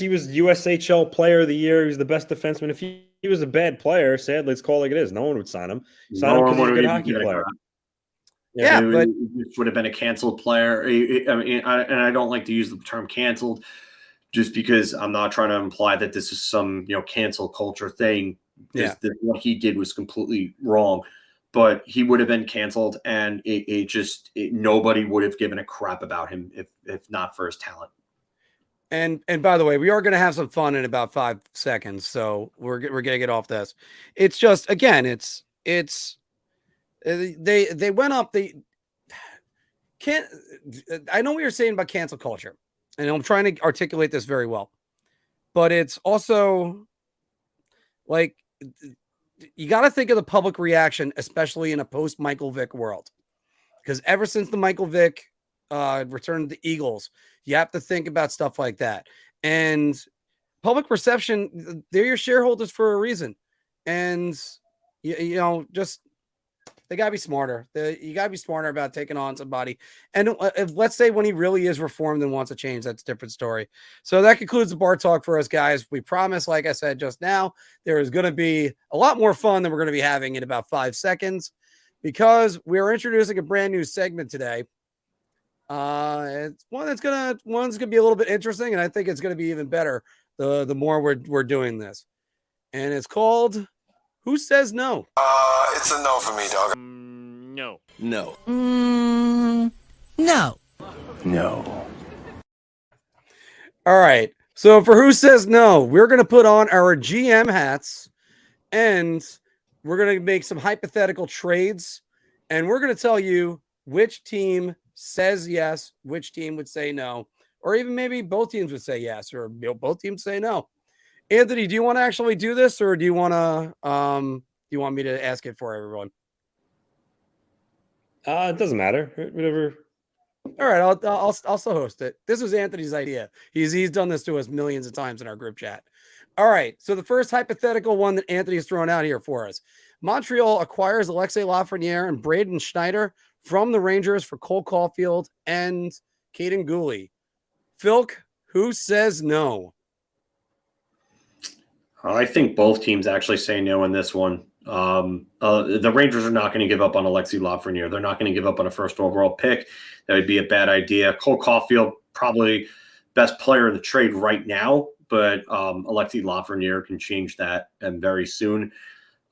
was USHL player of the year. He was the best defenseman. If he he was a bad player, sadly, let's call it like it is. No one would sign him. Sign No him one because he's a would good have hockey given a player. crap. Yeah, but it would have been a canceled player. I mean, and I don't like to use the term canceled, just because I'm not trying to imply that this is some cancel culture thing. Yeah. What he did was completely wrong, but he would have been canceled, and nobody would have given a crap about him if not for his talent. And by the way, we are going to have some fun in about 5 seconds, so we're going to get off this. It's just, again, they went up. They can't. I know what you're saying about cancel culture, and I'm trying to articulate this very well, but it's also like you got to think of the public reaction, especially in a post Michael Vick world, because ever since the Michael Vick returned to the Eagles, you have to think about stuff like that. And public perception, they're your shareholders for a reason, and just. They got to be smarter. You got to be smarter about taking on somebody. And let's say when he really is reformed and wants to change, that's a different story. So that concludes the bar talk for us, guys. We promise, like I said just now, there is going to be a lot more fun than we're going to be having in about 5 seconds, because we're introducing a brand new segment today. It's one's gonna be a little bit interesting, and I think it's going to be even better the more we're doing this. And it's called Who Says No? It's a no for me, dog. No. No. No. No. All right. So for Who Says No, we're going to put on our GM hats, and we're going to make some hypothetical trades, and we're going to tell you which team says yes, which team would say no, or even maybe both teams would say yes, or both teams say no. Anthony, do you want to actually do this, or do you want to do you want me to ask it for everyone? It doesn't matter. Whatever. All right, I'll still host it. This was Anthony's idea. He's done this to us millions of times in our group chat. All right, so the first hypothetical one that Anthony has thrown out here for us: Montreal acquires Alexei Lafreniere and Braden Schneider from the Rangers for Cole Caulfield and Caden Gooley. Filk, who says no? I think both teams actually say no in this one. The Rangers are not going to give up on Alexei Lafreniere. They're not going to give up on a first overall pick. That would be a bad idea. Cole Caulfield, probably best player in the trade right now, but Alexei Lafreniere can change that and very soon.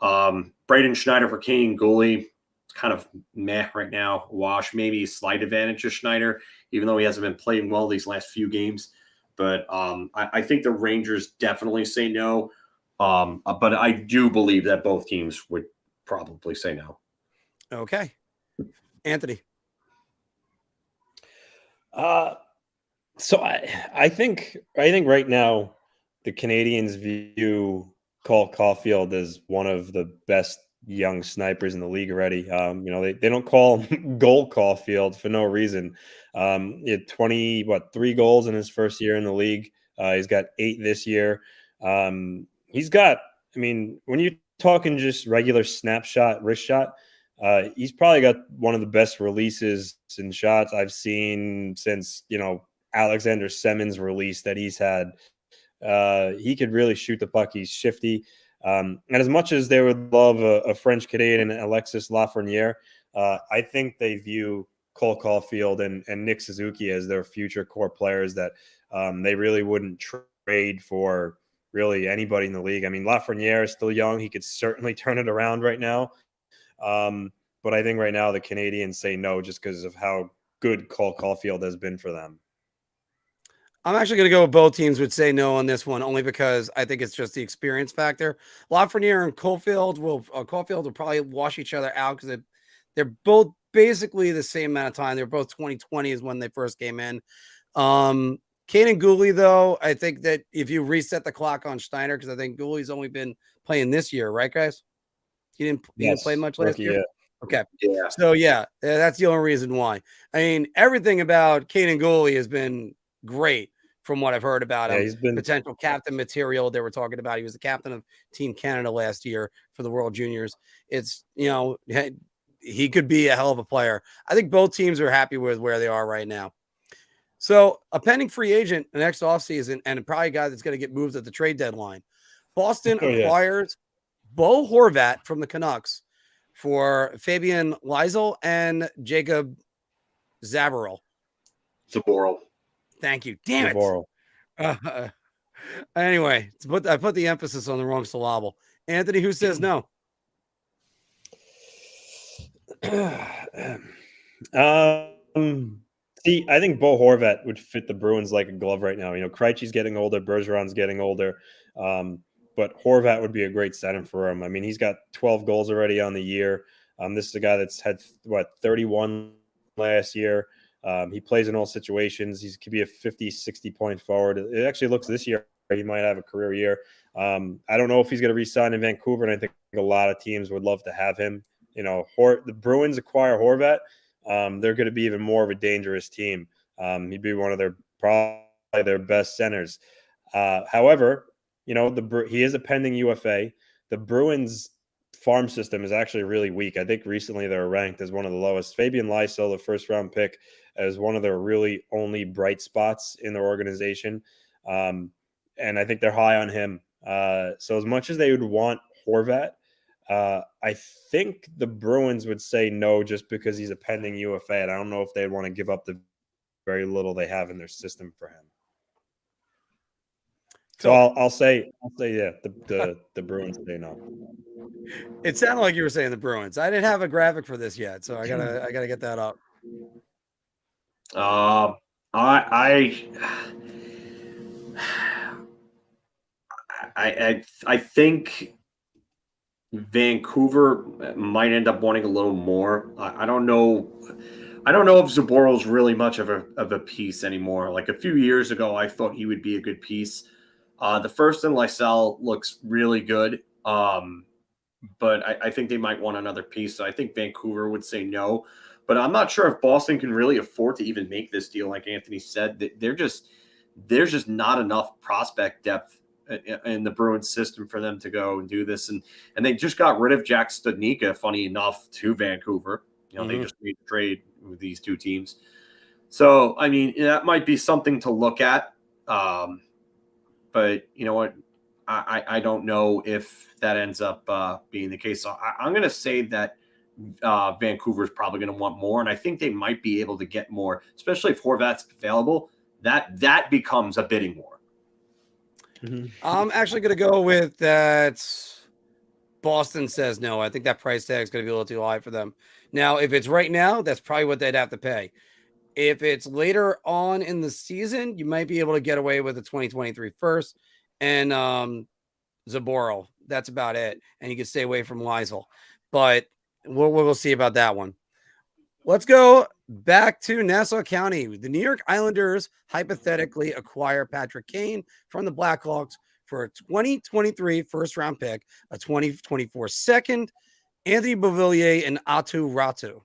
Braden Schneider for Caden Gooley, it's kind of meh right now. Wash, maybe a slight advantage of Schneider, even though he hasn't been playing well these last few games. But I think the Rangers definitely say no. But I do believe that both teams would probably say no. Okay. Anthony. So I think right now the Canadians view Cole Caulfield as one of the best young snipers in the league already. They don't call him Goal Caulfield for no reason. He had 3 goals in his first year in the league. He's got 8 this year. He's got, when you're talking just regular snapshot, wrist shot, he's probably got one of the best releases and shots I've seen since, Alexander Semin's release that he's had. He could really shoot the puck. He's shifty. And as much as they would love a French Canadian, Alexis Lafreniere, I think they view Cole Caulfield and Nick Suzuki as their future core players that they really wouldn't trade for really anybody in the league. Lafreniere is still young. He could certainly turn it around right now. But I think right now the Canadians say no just because of how good Cole Caulfield has been for them. I'm actually going to go with both teams would say no on this one, only because I think it's just the experience factor. Lafreniere and Caulfield will probably wash each other out because they're both basically the same amount of time. They're both 2020 is when they first came in. Caden Gooley, though, I think that if you reset the clock on Schneider, because I think Gooley's only been playing this year, right, guys? He didn't play much last year. Yeah. Okay. Yeah. So that's the only reason why. Everything about Caden Gooley has been great from what I've heard about him. He's been potential captain material they were talking about. He was the captain of Team Canada last year for the World Juniors. It's, he could be a hell of a player. I think both teams are happy with where they are right now. So a pending free agent the next offseason, and probably a guy that's going to get moved at the trade deadline. Boston Oh, yeah. acquires Bo Horvat from the Canucks for Fabian Lysel and Jacob Zaboral. Zaboral. Thank you. Damn it. Zaboral. Anyway, I put the emphasis on the wrong syllable. Anthony, who says no? See, I think Bo Horvat would fit the Bruins like a glove right now. Krejci's getting older, Bergeron's getting older, but Horvat would be a great center for him. I mean, he's got 12 goals already on the year. This is a guy that's had 31 last year. He plays in all situations. He could be a 50, 60-point forward. It actually looks this year he might have a career year. I don't know if he's going to re-sign in Vancouver, and I think a lot of teams would love to have him. The Bruins acquire Horvat. They're going to be even more of a dangerous team. He'd be one of probably their best centers. However, he is a pending UFA. The Bruins farm system is actually really weak. I think recently they were ranked as one of the lowest. Fabian Lysel, the first-round pick, as one of their really only bright spots in their organization. And I think they're high on him. So as much as they would want Horvat, I think the Bruins would say no just because he's a pending UFA, and I don't know if they'd want to give up the very little they have in their system for him. So I'll say yeah, the Bruins say no. It sounded like you were saying the Bruins. I didn't have a graphic for this yet, so I gotta get that up. I think Vancouver might end up wanting a little more. I don't know if Zaboral's really much of a piece anymore. Like a few years ago, I thought he would be a good piece. The first in Lysel looks really good, but I think they might want another piece. So I think Vancouver would say no. But I'm not sure if Boston can really afford to even make this deal. Like Anthony said, there's just not enough prospect depth in the Bruins system for them to go and do this. And they just got rid of Jack Studnicka, funny enough, to Vancouver. They just made a trade with these two teams. So, I mean, that might be something to look at. But you know what? I don't know if that ends up being the case. So I'm going to say that Vancouver is probably going to want more. And I think they might be able to get more, especially if Horvat's available. That becomes a bidding war. Mm-hmm. I'm actually going to go with that. Boston says no. I think that price tag is going to be a little too high for them. Now, if it's right now, that's probably what they'd have to pay. If it's later on in the season, you might be able to get away with a 2023 first and Zaboral. That's about it. And you can stay away from Lysel. But we'll see about that one. Let's go back to Nassau County. The New York Islanders hypothetically acquire Patrick Kane from the Blackhawks for a 2023 first-round pick, a 2024 second, Anthony Beauvillier, and Atu Ratu.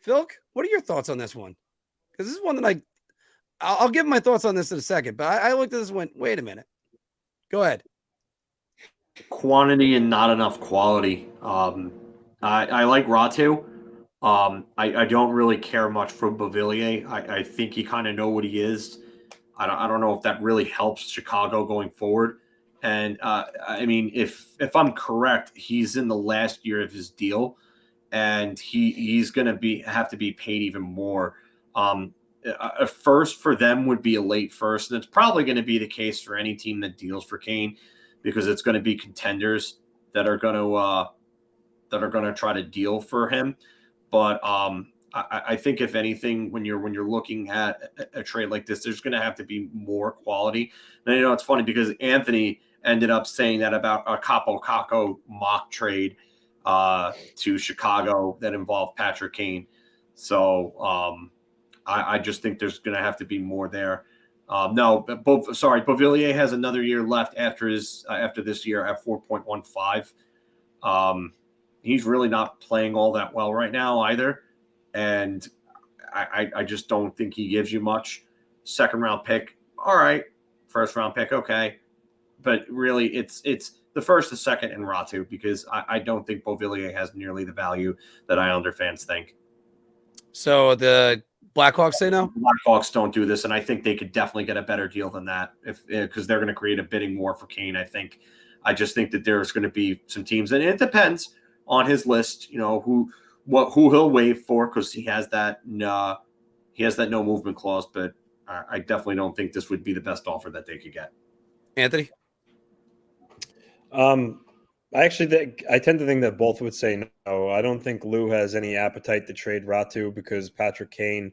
Filk, what are your thoughts on this one? Because this is one that I'll give my thoughts on this in a second, but I looked at this and went, wait a minute. Go ahead. Quantity and not enough quality. I like Ratu. I don't really care much for Beauvillier. I think you kind of know what he is. I don't know if that really helps Chicago going forward. And I mean, if I'm correct, he's in the last year of his deal, and he's going to have to be paid even more. A first for them would be a late first, and it's probably going to be the case for any team that deals for Kane, because it's going to be contenders that are going to try to deal for him. But I think if anything, when you're looking at a trade like this, there's going to have to be more quality. And it's funny because Anthony ended up saying that about a Capo Caco mock trade to Chicago that involved Patrick Kane. So I just think there's going to have to be more there. Beauvillier has another year left after this year at 4.15. He's really not playing all that well right now either. And I just don't think he gives you much. Second round pick, all right. First round pick, okay. But really, it's the first, the second, and Ratu, because I don't think Beauvillier has nearly the value that Islander fans think. So the Blackhawks say no. Blackhawks don't do this, and I think they could definitely get a better deal than that because they're going to create a bidding war for Kane. I just think that there's going to be some teams, and it depends on his list. Who he'll waive for because he has that no movement clause. But I definitely don't think this would be the best offer that they could get. Anthony. I tend to think that both would say no. I don't think Lou has any appetite to trade Ratu because Patrick Kane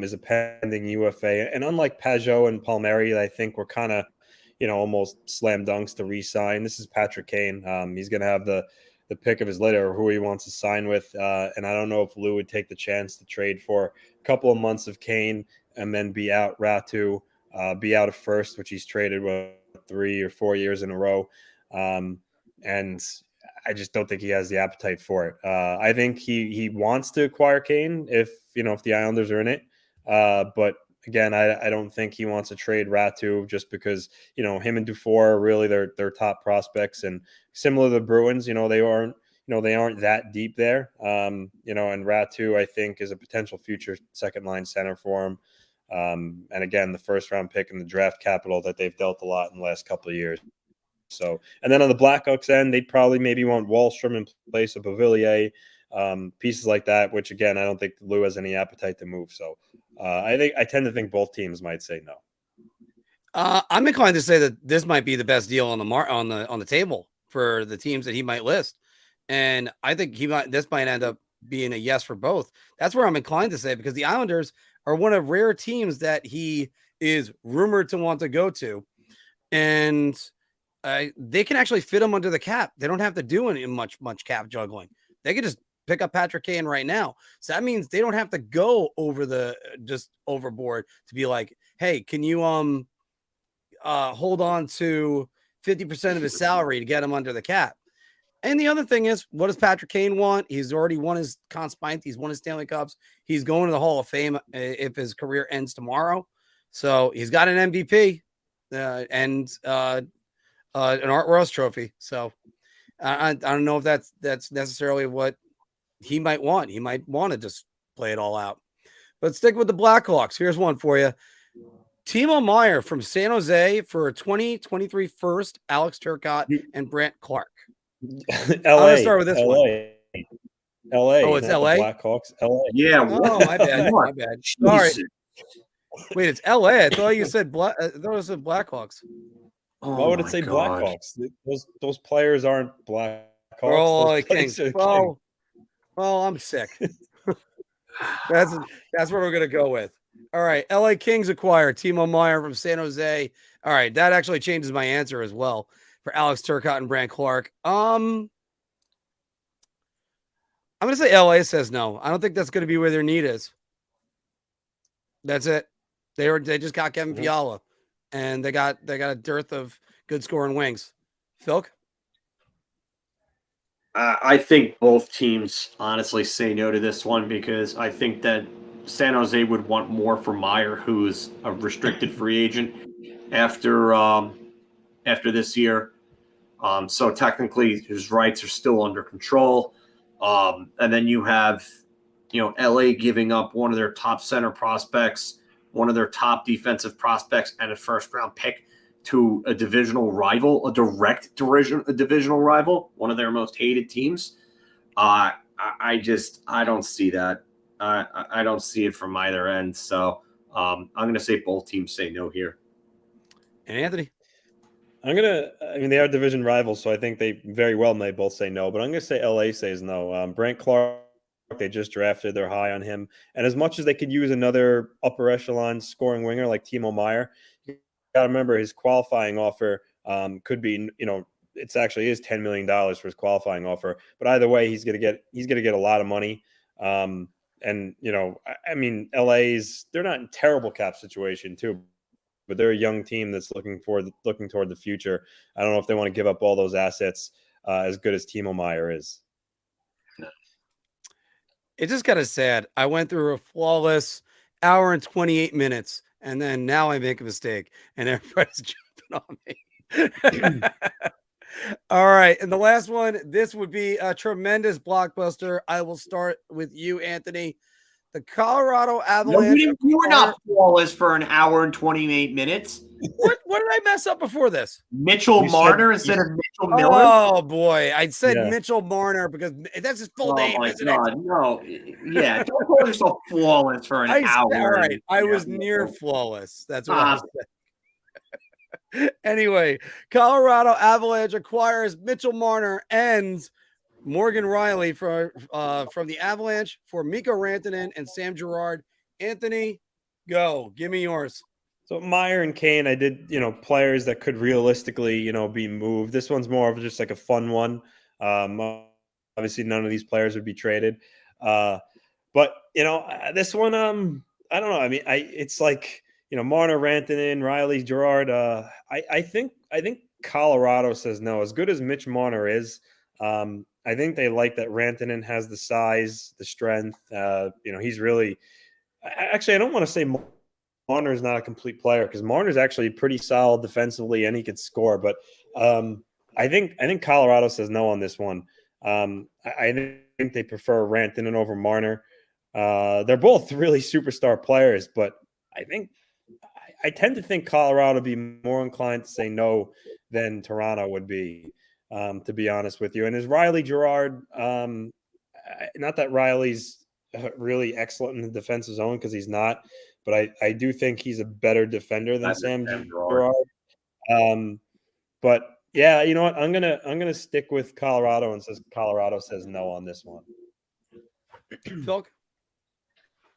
is a pending UFA. And unlike Pajot and Palmieri, I think we're kind of, almost slam dunks to re-sign. This is Patrick Kane. He's going to have the pick of his litter or who he wants to sign with. And I don't know if Lou would take the chance to trade for a couple of months of Kane and then be out Ratu, be out of first, which he's traded with 3 or 4 years in a row. And I just don't think he has the appetite for it. I think he wants to acquire Kane if the Islanders are in it. But again, I don't think he wants to trade Ratu just because, him and Dufour are really their top prospects. And similar to the Bruins, they aren't that deep there. And Ratu, I think, is a potential future second line center for him. And again, the first round pick and the draft capital that they've dealt a lot in the last couple of years. So, and then on the Blackhawks end, they'd probably maybe want Wallstrom in place of Beauvillier, pieces like that, which again, I don't think Lou has any appetite to move. So I tend to think both teams might say no. I'm inclined to say that this might be the best deal on the table for the teams that he might list. And I think this might end up being a yes for both. That's where I'm inclined to say, because the Islanders are one of rare teams that he is rumored to want to go to. And they can actually fit him under the cap. They don't have to do any much cap juggling. They can just pick up Patrick Kane right now. So that means they don't have to go overboard to be like, hey, can you hold on to 50% of his salary to get him under the cap? And the other thing is, what does Patrick Kane want? He's already won his Conn Smythe. He's won his Stanley Cups. He's going to the Hall of Fame if his career ends tomorrow. So he's got an MVP and an Art Ross trophy. So I don't know if that's necessarily what he might want. He might want to just play it all out. But stick with the Blackhawks. Here's one for you. Timo Meier from San Jose for a 2023 first, Alex Turcotte and Brandt Clark. LA. I'm going to start with this one. LA. Oh, it's LA? Blackhawks. LA. Yeah. Oh, my bad. My bad. Sorry. Wait, it's LA. I thought you said Blackhawks. Oh, why would it say God. Blackhawks? Those players aren't Blackhawks. Oh, Kings. Well, I'm sick. That's what we're gonna go with. All right, LA Kings acquire Timo Meier from San Jose. All right, that actually changes my answer as well for Alex Turcotte and Brandt Clark. I'm gonna say LA says no. I don't think that's gonna be where their need is. That's it. They just got Kevin Fiala, and they got a dearth of good scoring wings. Filk? I think both teams honestly say no to this one because I think that San Jose would want more for Meier, who's a restricted free agent after this year. So technically his rights are still under control. And then you have, LA giving up one of their top center prospects, one of their top defensive prospects, and a first-round pick to a divisional rival, a divisional rival, one of their most hated teams. I don't see that. I don't see it from either end. So I'm going to say both teams say no here. And Anthony? They are division rivals, so I think they very well may both say no, but I'm going to say LA says no. Brandt Clark, they just drafted. They're high on him. And as much as they could use another upper echelon scoring winger like Timo Meier, you got to remember his qualifying offer could be, it's actually is $10 million for his qualifying offer. But either way, he's going to get a lot of money. And, LA's, they're not in terrible cap situation too, but they're a young team that's looking toward the future. I don't know if they want to give up all those assets as good as Timo Meier is. It's just kind of sad. I went through a flawless hour and 28 minutes, and then now I make a mistake, and everybody's jumping on me. All right, and the last one, this would be a tremendous blockbuster. I will start with you, Anthony. The Colorado No, Avalanche. you were not flawless for an hour and 28 minutes. What did I mess up before this? Mitchell You Marner said- instead of Mitchell Miller. Oh boy, I said Yeah. Mitchell Marner because that's his full Oh name, my isn't God, no. Yeah, don't call yourself flawless for an it? hour. All right, I Yeah. was near flawless. That's what I was saying. Anyway, Colorado Avalanche acquires Mitchell Marner and Morgan Riley from the Avalanche for Mikko Rantanen and Sam Girard. Anthony, go. Give me yours. So Meyer and Kane, I did, players that could realistically, be moved. This one's more of just like a fun one. Obviously, none of these players would be traded. But this one, I don't know. I mean, it's like, Marner, Rantanen, Riley, Girard. I think Colorado says no. As good as Mitch Marner is, I think they like that Rantanen has the size, the strength. He's really. Actually, I don't want to say Marner is not a complete player because Marner is actually pretty solid defensively and he could score. But I think Colorado says no on this one. I think they prefer Rantanen over Marner. They're both really superstar players, but I tend to think Colorado would be more inclined to say no than Toronto would be, to be honest with you. And is Riley Girard, not that Riley's really excellent in the defensive zone because he's not, but I do think he's a better defender than Sam Girard. But yeah, you know what? I'm gonna stick with Colorado and says Colorado says no on this one. Filk?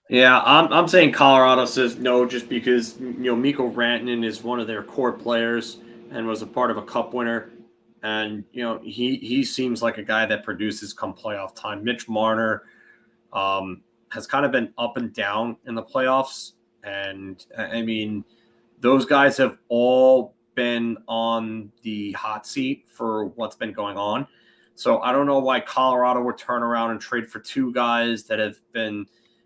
Yeah, I'm saying Colorado says no just because Mikko Rantanen is one of their core players and was a part of a cup winner, and he seems like a guy that produces come playoff time. Mitch Marner has kind of been up and down in the playoffs, and I mean those guys have all been on the hot seat for what's been going on. So I don't know why Colorado would turn around and trade for two guys that have been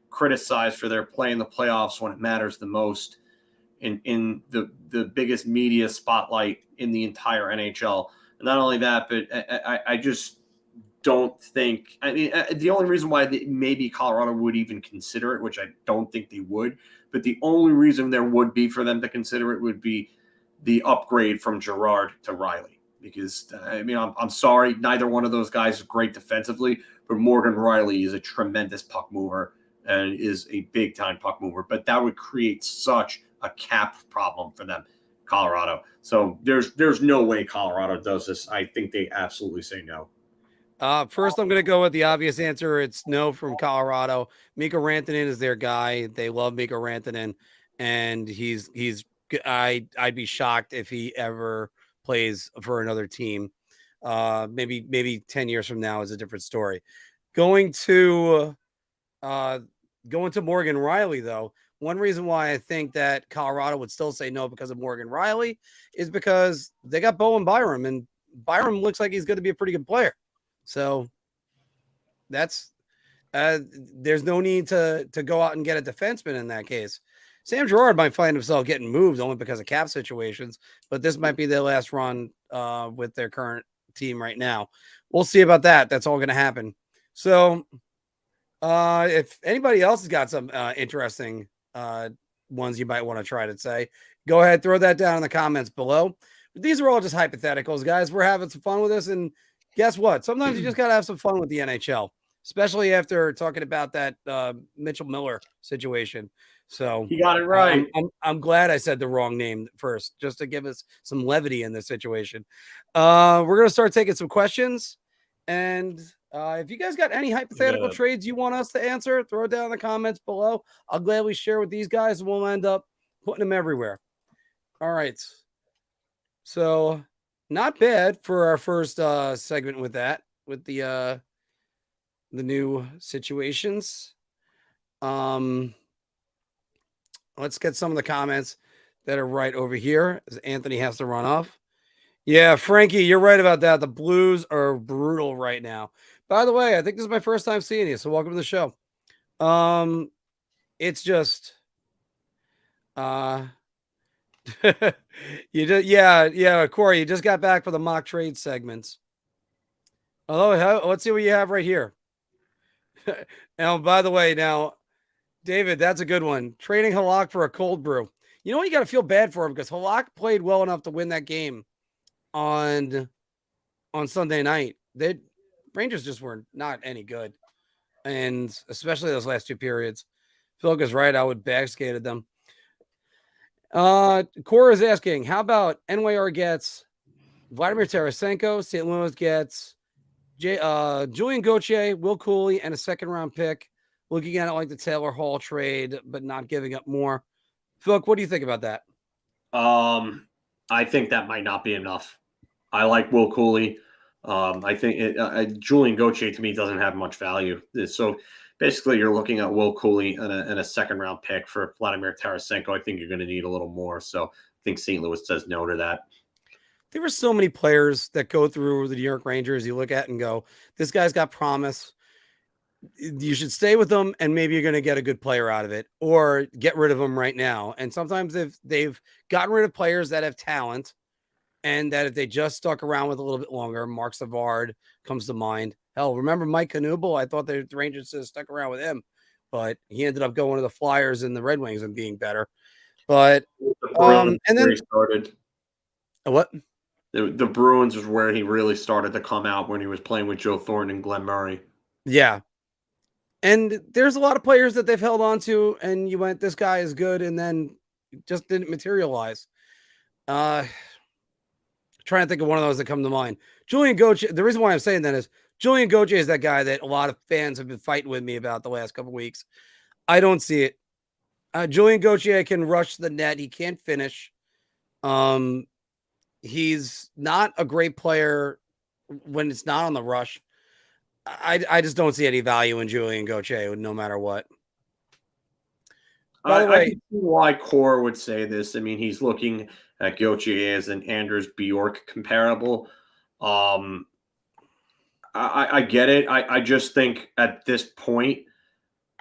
criticized for their play in the playoffs when it matters the most in the biggest media spotlight in the entire NHL. And not only that, but I just don't think – I mean, the only reason why maybe Colorado would even consider it, which I don't think they would, but the only reason there would be for them to consider it would be the upgrade from Girard to Riley. Because, I mean, I'm sorry, neither one of those guys is great defensively, but Morgan Riley is a tremendous puck mover and is a big-time puck mover. But that would create such a cap problem for them, Colorado. So there's no way Colorado does this. I think they absolutely say no. First, I'm going to go with the obvious answer. It's no from Colorado. Mikko Rantanen is their guy. They love Mikko Rantanen, and I'd be shocked if he ever plays for another team. Maybe 10 years from now is a different story. Going to Morgan Riley, though, one reason why I think that Colorado would still say no because of Morgan Riley is because they got Bowen Byram, and Byram looks like he's going to be a pretty good player. So that's there's no need to go out and get a defenseman in that case. Sam Girard might find himself getting moved only because of cap situations, but this might be their last run with their current team right now. We'll see about that. That's all going to happen. So if anybody else has got some interesting ones you might want to try to say, go ahead, throw that down in the comments below. These are all just hypotheticals, guys. We're having some fun with this, and guess what? Sometimes you just got to have some fun with the NHL, especially after talking about that Mitchell Miller situation. So You got it right. I'm glad I said the wrong name first, just to give us some levity in this situation. We're going to start taking some questions. And if you guys got any hypothetical trades you want us to answer, throw it down in the comments below. I'll gladly share with these guys, and we'll end up putting them everywhere. All right. So not bad for our first segment with that, with the new situations. Let's get some of the comments that are right over here as Anthony has to run off. Yeah, Frankie, you're right about that. The Blues are brutal right now. By the way, I think this is my first time seeing you, so welcome to the show. It's just you just Corey, you just got back for the mock trade segments. Let's see what you have right here. Now, by the way, David, that's a good one. Trading Halak for a cold brew. You know what? You got to feel bad for him because Halak played well enough to win that game on Sunday night. The Rangers just were not any good, and especially those last two periods. Filk is right. I would backskated them. Cora is asking, how about NYR gets Vladimir Tarasenko, St. Louis gets Julian Gauthier, Will Cooley, and a second-round pick. Looking at it like the Taylor Hall trade, but not giving up more. Filk, what do you think about that? I think that might not be enough. I like Will Cooley. I think Julian Gauthier to me doesn't have much value. So basically, you're looking at Will Cooley and a second-round pick for Vladimir Tarasenko. I think you're going to need a little more. So I think St. Louis says no to that. There were so many players that go through the New York Rangers. You look at and go, this guy's got promise. You should stay with them, and maybe you're going to get a good player out of it, or get rid of them right now. And sometimes they've gotten rid of players that have talent, and that if they just stuck around with a little bit longer, Marc Savard comes to mind. Hell, remember Mike Knuble? I thought the Rangers should have stuck around with him, but he ended up going to the Flyers and the Red Wings and being better. But and then started what? The Bruins was where he really started to come out when he was playing with Joe Thornton and Glenn Murray. Yeah. And there's a lot of players that they've held on to, and you went, this guy is good, and then just didn't materialize. Trying to think of one of those that come to mind. Julian Gauthier, the reason why I'm saying that is Julian Gauthier is that guy that a lot of fans have been fighting with me about the last couple of weeks. I don't see it. Julian Gauthier can rush the net. He can't finish. He's not a great player when it's not on the rush. I just don't see any value in Julian Gauthier, no matter what. By the way, I can see why Core would say this. I mean, he's looking at Gauthier as an Anders Bjork comparable. I get it. I just think at this point,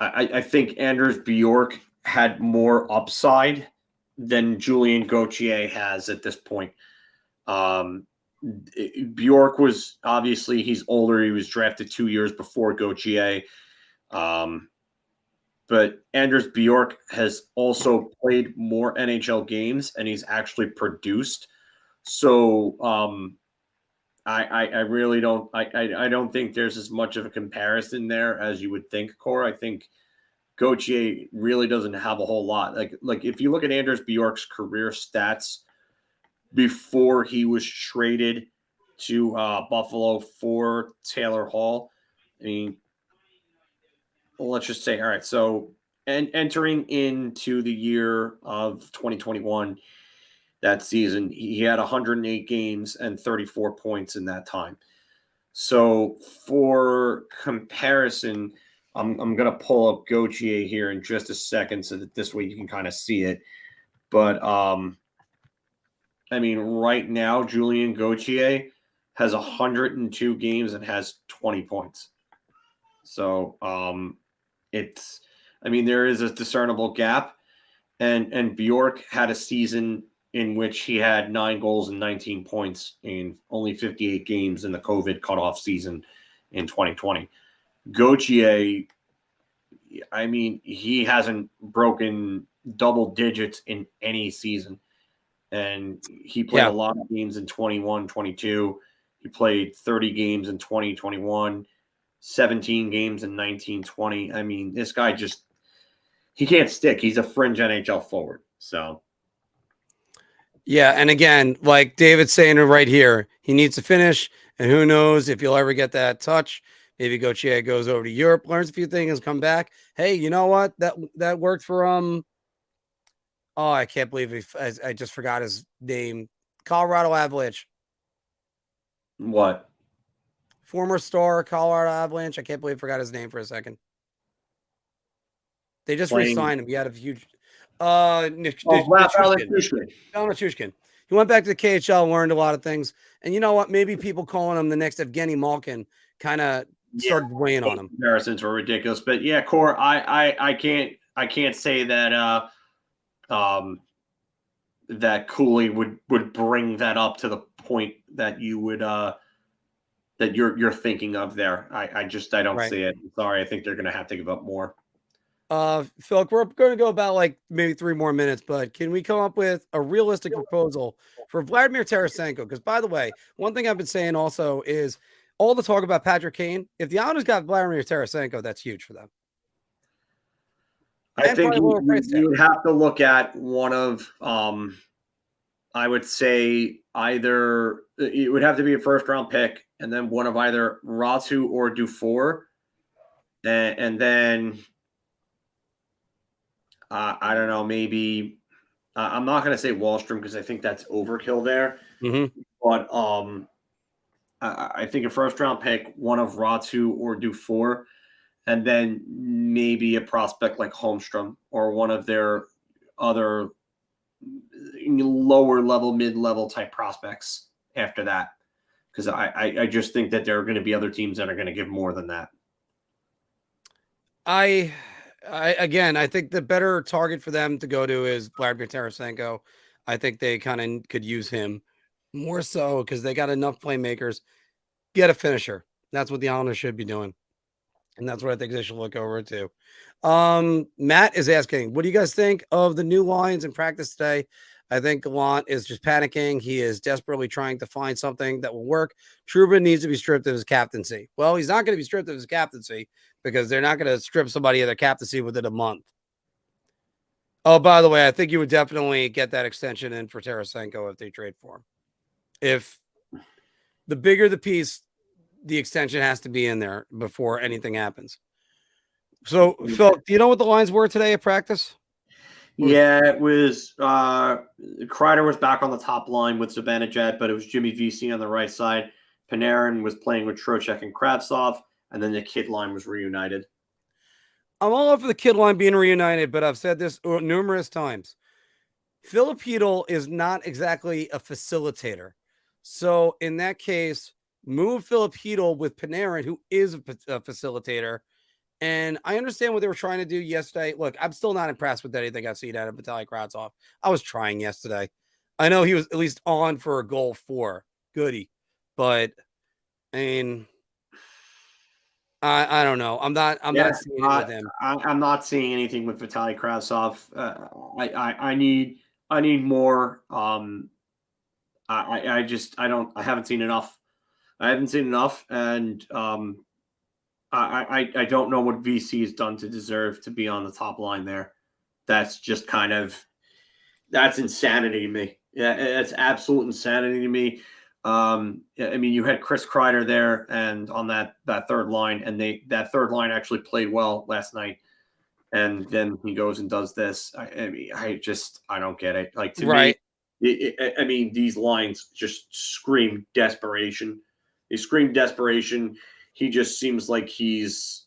I think Anders Bjork had more upside than Julian Gauthier has at this point. Bjork was obviously, he's older. He was drafted 2 years before Gauthier. But Anders Bjork has also played more NHL games, and he's actually produced. So I really don't I don't think there's as much of a comparison there as you would think, Core. I think Gauthier really doesn't have a whole lot. Like if you look at Anders Bjork's career stats before he was traded to Buffalo for Taylor Hall, I mean, let's just say, all right, so entering into the year of 2021, that season, he had 108 games and 34 points in that time. So for comparison, I'm going to pull up Gauthier here in just a second so that this way you can kind of see it. But, I mean, right now, Julian Gauthier has 102 games and has 20 points. So it's, I mean, there is a discernible gap. And Bjork had a season in which he had 9 goals and 19 points in only 58 games in the COVID cutoff season in 2020. Gauthier, I mean, he hasn't broken double digits in any season. And he played a lot of games in 21, 22. He played 30 games in 2021, 17 games in 19, 20. I mean, this guy just, he can't stick. He's a fringe NHL forward. So. Yeah, and again, like David's saying it right here, he needs to finish, and who knows if you'll ever get that touch. Maybe Gauthier goes over to Europe, learns a few things, come back. Hey, you know what? That worked for oh, I can't believe I just forgot his name. Colorado Avalanche. What? Former star Colorado Avalanche. I can't believe I forgot his name for a second. They just re-signed him. He had a huge Nichushkin. He went back to the KHL, learned a lot of things. And you know what? Maybe people calling him the next Evgeny Malkin kind of started weighing on him. Comparisons were ridiculous. But yeah, Core, I can't say that that Cooley would bring that up to the point that you would that you're thinking of there. I don't see it. I'm sorry, I think they're gonna have to give up more. Filk, we're going to go about like maybe 3 more minutes, but can we come up with a realistic proposal for Vladimir Tarasenko? Because by the way, one thing I've been saying also is all the talk about Patrick Kane. If the Islanders got Vladimir Tarasenko, that's huge for them. I And think probably lower price tag. you would have to look at one of, I would say either it would have to be a first round pick and then one of either Ratu or Dufour. And then I don't know, maybe I'm not going to say Wallstrom because I think that's overkill there. But I think a first round pick, one of Ratu or Dufour, and then maybe a prospect like Holmstrom or one of their other lower level, mid level type prospects after that. Because I just think that there are going to be other teams that are going to give more than that. I think the better target for them to go to is Vladimir Tarasenko. I think they kind of could use him more so because they got enough playmakers. Get a finisher. That's what the Islanders should be doing. And that's what I think they should look over to. Matt is asking, what do you guys think of the new lines in practice today? I think Gallant is just panicking. He is desperately trying to find something that will work. Trouba needs to be stripped of his captaincy. Well, he's not going to be stripped of his captaincy because they're not going to strip somebody of their captaincy within a month. Oh, by the way, I think you would definitely get that extension in for Tarasenko if they trade for him. If the bigger the piece, the extension has to be in there before anything happens. So, Phil, do you know what the lines were today at practice? Yeah, it was Kreider was back on the top line with Zibanejad, but it was Jimmy Vesey on the right side. Panarin was playing with Trocheck and Kravtsov, and then the kid line was reunited. I'm all up for the kid line being reunited, but I've said this numerous times. Filipino is not exactly a facilitator. So in that case, move Filipino with Panarin, who is a facilitator. And I understand what they were trying to do yesterday. Look, I'm still not impressed with anything I've seen out of Vitaly Kravtsov. I was trying yesterday. I know he was at least on for a goal for goody, but I mean, I don't know. I'm not seeing it with him. I'm not seeing anything with Vitaly Kravtsov. I need more. I haven't seen enough. And I don't know what VC has done to deserve to be on the top line there. That's just that's insanity to me. Yeah, it's absolute insanity to me. I mean, you had Chris Kreider there and on that third line, and that third line actually played well last night. And then he goes and does this. I don't get it. Like, to me, I mean, these lines just scream desperation. They scream desperation. He just seems like he's,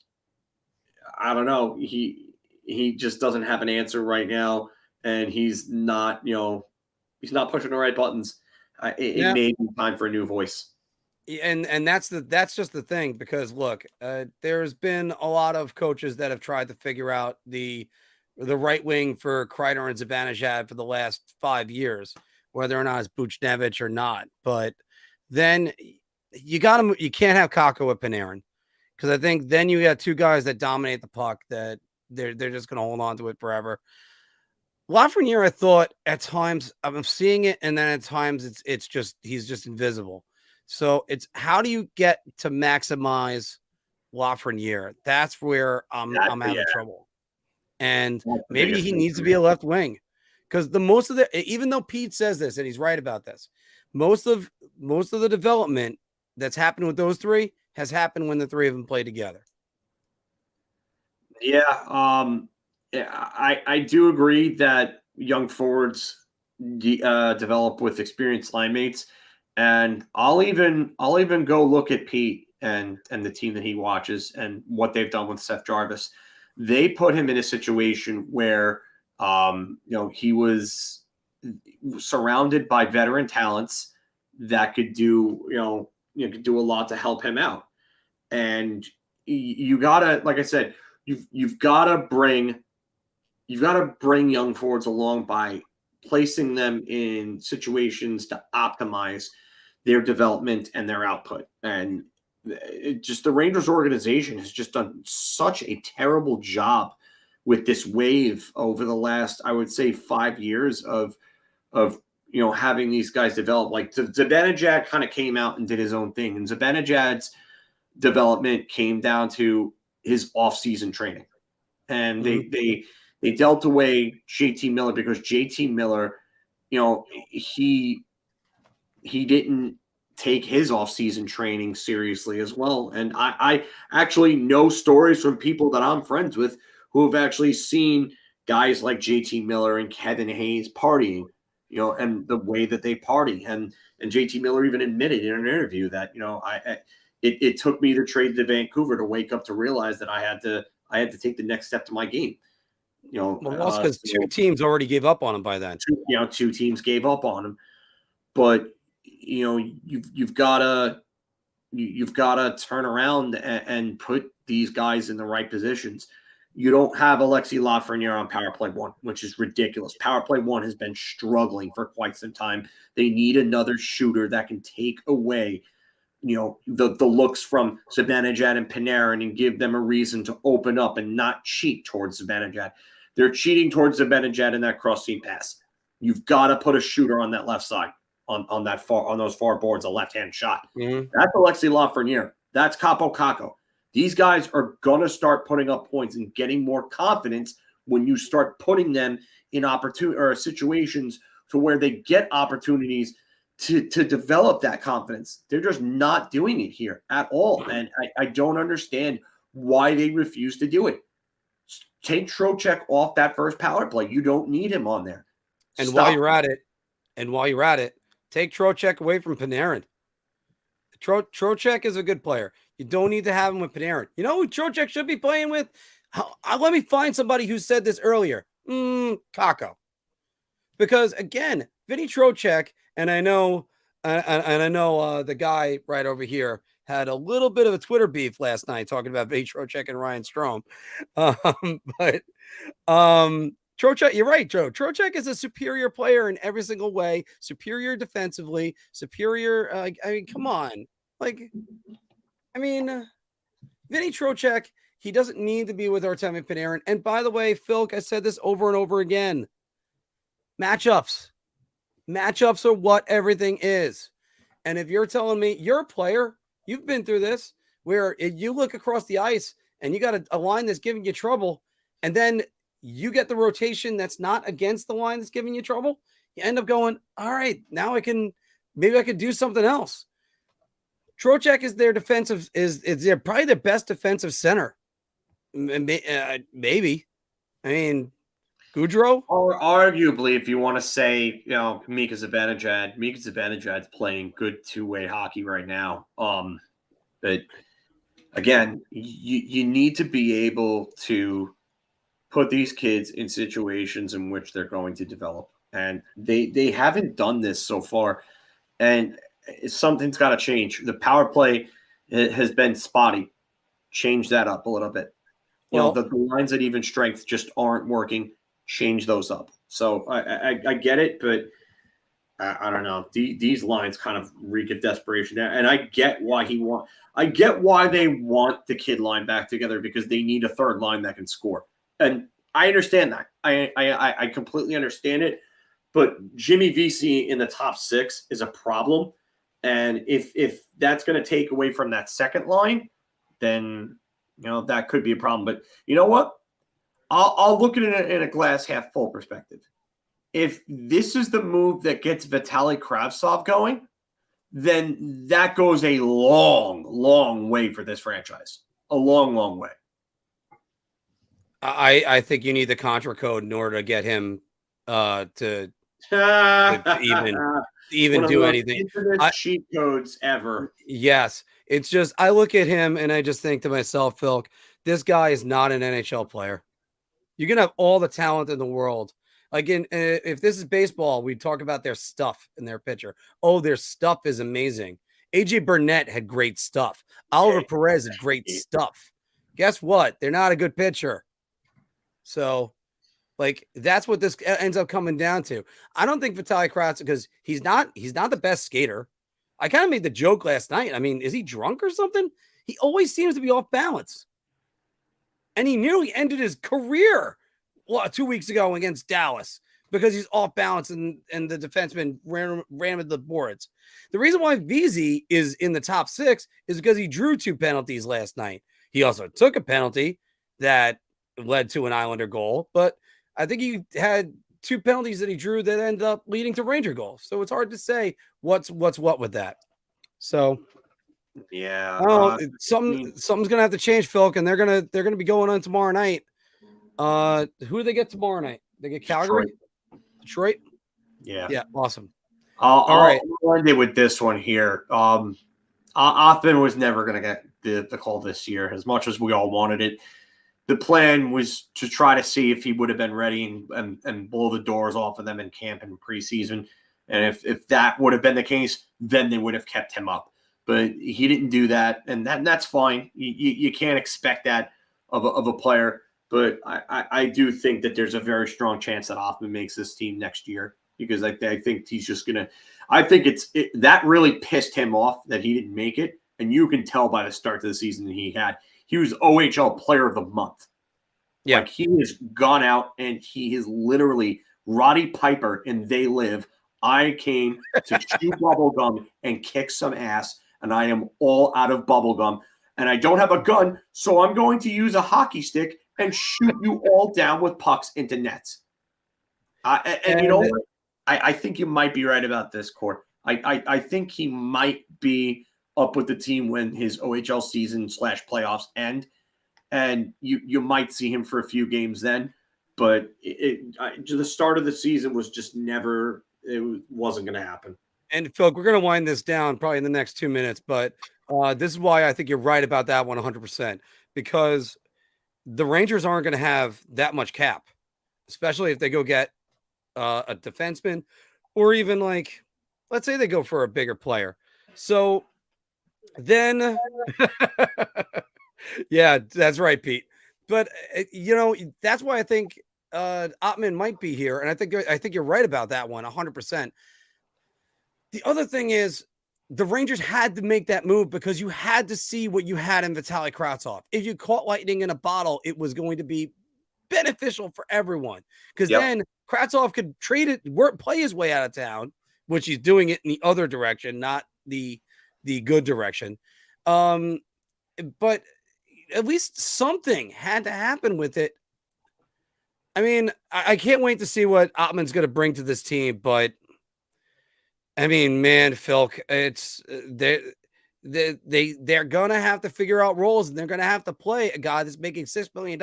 I don't know. He just doesn't have an answer right now, and he's not pushing the right buttons. It may be time for a new voice. And that's just the thing, because look, there's been a lot of coaches that have tried to figure out the right wing for Kreider and Zibanejad for the last 5 years, whether or not it's Buchnevich or not. But then you can't have Kakko with Panarin, because I think then you got two guys that dominate the puck that they're just going to hold on to it forever. Lafreniere, I thought at times I'm seeing it, and then at times it's just he's just invisible. So it's how do you get to maximize Lafreniere? That's where I'm having trouble. And maybe he needs to be a left wing, because even though Pete says this and he's right about this, most of the development that's happened with those three has happened when the three of them play together. Yeah, I do agree that young forwards develop with experienced line mates, and I'll even go look at Pete and the team that he watches and what they've done with Seth Jarvis. They put him in a situation where he was surrounded by veteran talents that could do could do a lot to help him out. And you gotta, like I said, you've gotta bring young forwards along by placing them in situations to optimize their development and their output. And the Rangers organization has just done such a terrible job with this wave over the last, I would say, 5 years of having these guys develop. Like Zibanejad kind of came out and did his own thing, and Zibanejad's development came down to his off-season training, and they dealt away JT Miller because JT Miller, he didn't take his off-season training seriously as well. And I actually know stories from people that I'm friends with who have actually seen guys like JT Miller and Kevin Hayes partying, and the way that they party. And JT Miller even admitted in an interview that, it took me the trade to Vancouver to wake up to realize that I had to take the next step to my game. Well, that's because two teams already gave up on him by then. Two teams gave up on him, but you've got to turn around and put these guys in the right positions. You don't have Alexi Lafreniere on power play 1, which is ridiculous. Power play 1 has been struggling for quite some time. They need another shooter that can take away, the looks from Zibanejad and Panarin and give them a reason to open up and not cheat towards Zibanejad. They're cheating towards Zibanejad in that cross-seam pass. You've got to put a shooter on that left side, on those far boards, a left-hand shot. Mm-hmm. That's Alexi Lafreniere. That's Capo Caco. These guys are going to start putting up points and getting more confidence when you start putting them in situations to where they get opportunities to develop that confidence. They're just not doing it here at all. And I don't understand why they refuse to do it. Take Trocheck off that first power play. You don't need him on there. And while you're at it, take Trocheck away from Panarin. Trocheck is a good player. You don't need to have him with Panarin. You know who Trocheck should be playing with? Let me find somebody who said this earlier. Kako. Because again, Vinny Trocheck, and I know the guy right over here had a little bit of a Twitter beef last night talking about Vinny Trocheck and Ryan Strome. But Trocheck, you're right, Joe. Trocheck is a superior player in every single way. Superior defensively. Superior. Come on. Vinny Trocheck, he doesn't need to be with Artemi Panarin. And by the way, Filk, I said this over and over again. Matchups. Matchups are what everything is. And if you're telling me you're a player, you've been through this, where if you look across the ice and you got a line that's giving you trouble, and then you get the rotation that's not against the line that's giving you trouble, you end up going, all right, now maybe I could do something else. Trocheck is their defensive, is their probably their best defensive center. Maybe. Goudreau? Or arguably, if you want to say, Mika Zibanejad's playing good two-way hockey right now. But again, you need to be able to put these kids in situations in which they're going to develop. And they haven't done this so far. And something's got to change. The power play has been spotty. Change that up a little bit. The lines at even strength just aren't working. Change those up. So I get it, but I don't know. These lines kind of reek of desperation. And I get why they want the kid line back together, because they need a third line that can score. And I understand that. I completely understand it. But Jimmy Vesey in the top 6 is a problem. And if that's going to take away from that second line, then that could be a problem. But you know what? I'll look at it in a glass half full perspective. If this is the move that gets Vitaly Kravtsov going, then that goes a long, long way for this franchise. A long, long way. I think you need the contra code in order to get him to even do anything. Cheat codes ever. Yes. It's just, I look at him and I just think to myself, Filk, this guy is not an NHL player. You're going to have all the talent in the world. Like if this is baseball, we talk about their stuff in their pitcher. Oh, their stuff is amazing. AJ Burnett had great stuff. Oliver Perez had great stuff. Guess what? They're not a good pitcher. So, that's what this ends up coming down to. I don't think Vitaly Kravtsov, because he's not the best skater. I kind of made the joke last night. Is he drunk or something? He always seems to be off balance. and he nearly ended his career 2 weeks ago against Dallas because he's off balance and the defenseman ran with the boards. The reason why VZ is in the top 6 is because he drew 2 penalties last night. He also took a penalty that led to an Islander goal, but I think he had 2 penalties that he drew that ended up leading to Ranger goals. So it's hard to say what's what with that. So yeah, something's gonna have to change, Filk, and they're gonna be going on tomorrow night. Who do they get tomorrow night? They get Calgary, Detroit. Yeah, awesome. All right, I'll end it with this one here. Othman was never going to get the call this year, as much as we all wanted it. The plan was to try to see if he would have been ready and blow the doors off of them in camp and preseason. And if that would have been the case, then they would have kept him up. But he didn't do that, and that's fine. You can't expect that of a player. But I do think that there's a very strong chance that Othman makes this team next year, because I think he's just going to – I think that really pissed him off that he didn't make it. And you can tell by the start of the season that he was OHL Player of the Month. Yeah. Like, he has gone out and he is literally Roddy Piper in They Live. I came to chew bubblegum and kick some ass, and I am all out of bubblegum. And I don't have a gun, so I'm going to use a hockey stick and shoot you all down with pucks into nets. And you know what? I think you might be right about this, Court. I think he might be up with the team when his OHL season / playoffs end, and you might see him for a few games then. But the start of the season was just never – it wasn't going to happen. And, Phil, we're going to wind this down probably in the next 2 minutes, but this is why I think you're right about that one 100%, because the Rangers aren't going to have that much cap, especially if they go get a defenseman, or even, like, let's say they go for a bigger player. So then, yeah, that's right, Pete. But, that's why I think Ottman might be here. And I think you're right about that one 100%. The other thing is, the Rangers had to make that move because you had to see what you had in Vitaly Kravtsov. If you caught lightning in a bottle, it was going to be beneficial for everyone, because then Kravtsov could play his way out of town, which he's doing it in the other direction, not the good direction. But at least something had to happen with it. I mean, I can't wait to see what Ottman's going to bring to this team, but I mean, man, Filk, it's they're gonna have to figure out roles, and they're gonna have to play a guy that's making $6 million,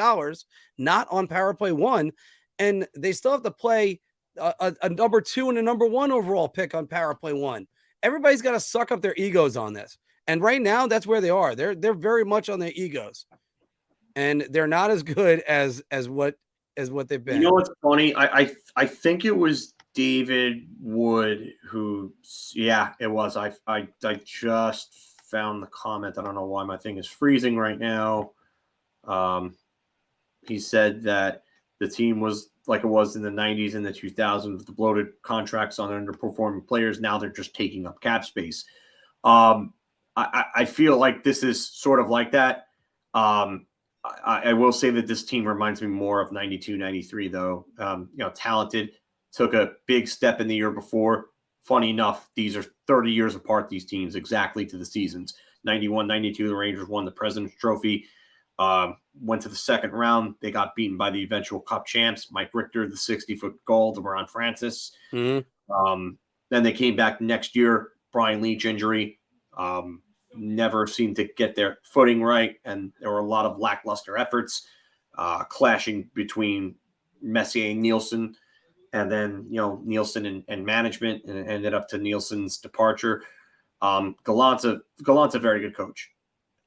not on power play 1, and they still have to play a number 2 and a number 1 overall pick on power play 1. Everybody's got to suck up their egos on this, and right now that's where they are. They're very much on their egos, and they're not as good as what they've been. You know what's funny? I think it was David Wood who, it was. I just found the comment. I don't know why my thing is freezing right now. He said that the team was like it was in the 90s and the 2000s with the bloated contracts on underperforming players. Now they're just taking up cap space. I feel like this is sort of like that. I will say that this team reminds me more of 92, 93, though. Talented, took a big step in the year before. Funny enough, these are 30 years apart, these teams, exactly to the seasons. 91, 92, the Rangers won the President's Trophy, went to the second round. They got beaten by the eventual Cup champs, Mike Richter, the 60-foot goal to Ron Francis. Mm-hmm. Then they came back next year, Brian Leach injury. Never seemed to get their footing right, and there were a lot of lackluster efforts, clashing between Messier and Nielsen. And then, Nielsen and management, and it ended up to Nielsen's departure. Gallant's a very good coach.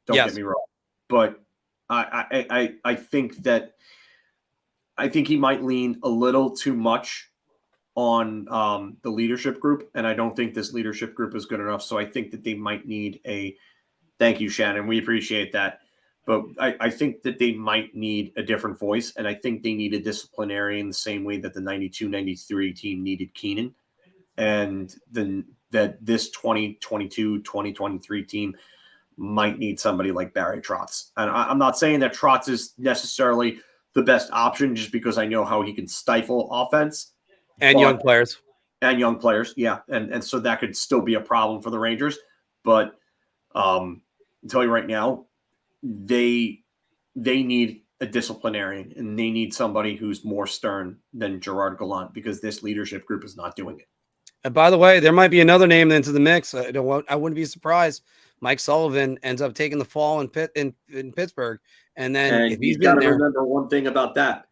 Don't get me wrong. But I think he might lean a little too much on the leadership group. And I don't think this leadership group is good enough. So I think that they might need thank you, Shannon. We appreciate that. But I think that they might need a different voice, and I think they need a disciplinarian the same way that the 92-93 team needed Keenan, and that this 2022-2023 team might need somebody like Barry Trotz. And I'm not saying that Trotz is necessarily the best option just because I know how he can stifle offense. And young players. And young players, yeah. And so that could still be a problem for the Rangers. But I'll tell you right now, they need a disciplinarian, and they need somebody who's more stern than Gerard Gallant, because this leadership group is not doing it. And by the way, there might be another name into the mix. I wouldn't be surprised. Mike Sullivan ends up taking the fall in Pittsburgh, and then if he's got to remember one thing about that.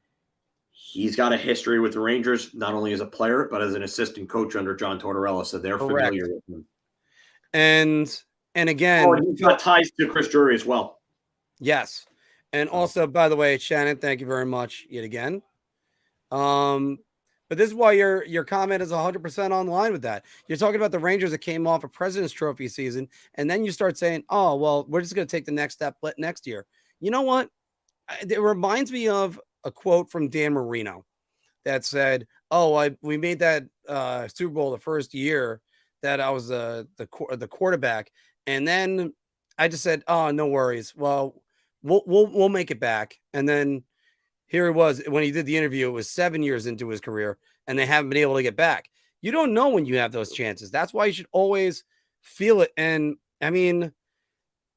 He's got a history with the Rangers, not only as a player but as an assistant coach under John Tortorella, so they're familiar with him. And again, he's got ties to Chris Drury as well. Yes. And also, by the way, Shannon, thank you very much yet again. But this is why your comment is 100% online with that. You're talking about the Rangers that came off a President's Trophy season, and then you start saying, oh, well, we're just going to take the next step next year. You know what? It reminds me of a quote from Dan Marino that said, we made that Super Bowl the first year that I was the quarterback, and then I just said, oh, no worries. Well, we'll make it back. And then here it was when he did the interview. It was 7 years into his career, and they haven't been able to get back. You don't know when you have those chances. That's why you should always feel it. And I mean,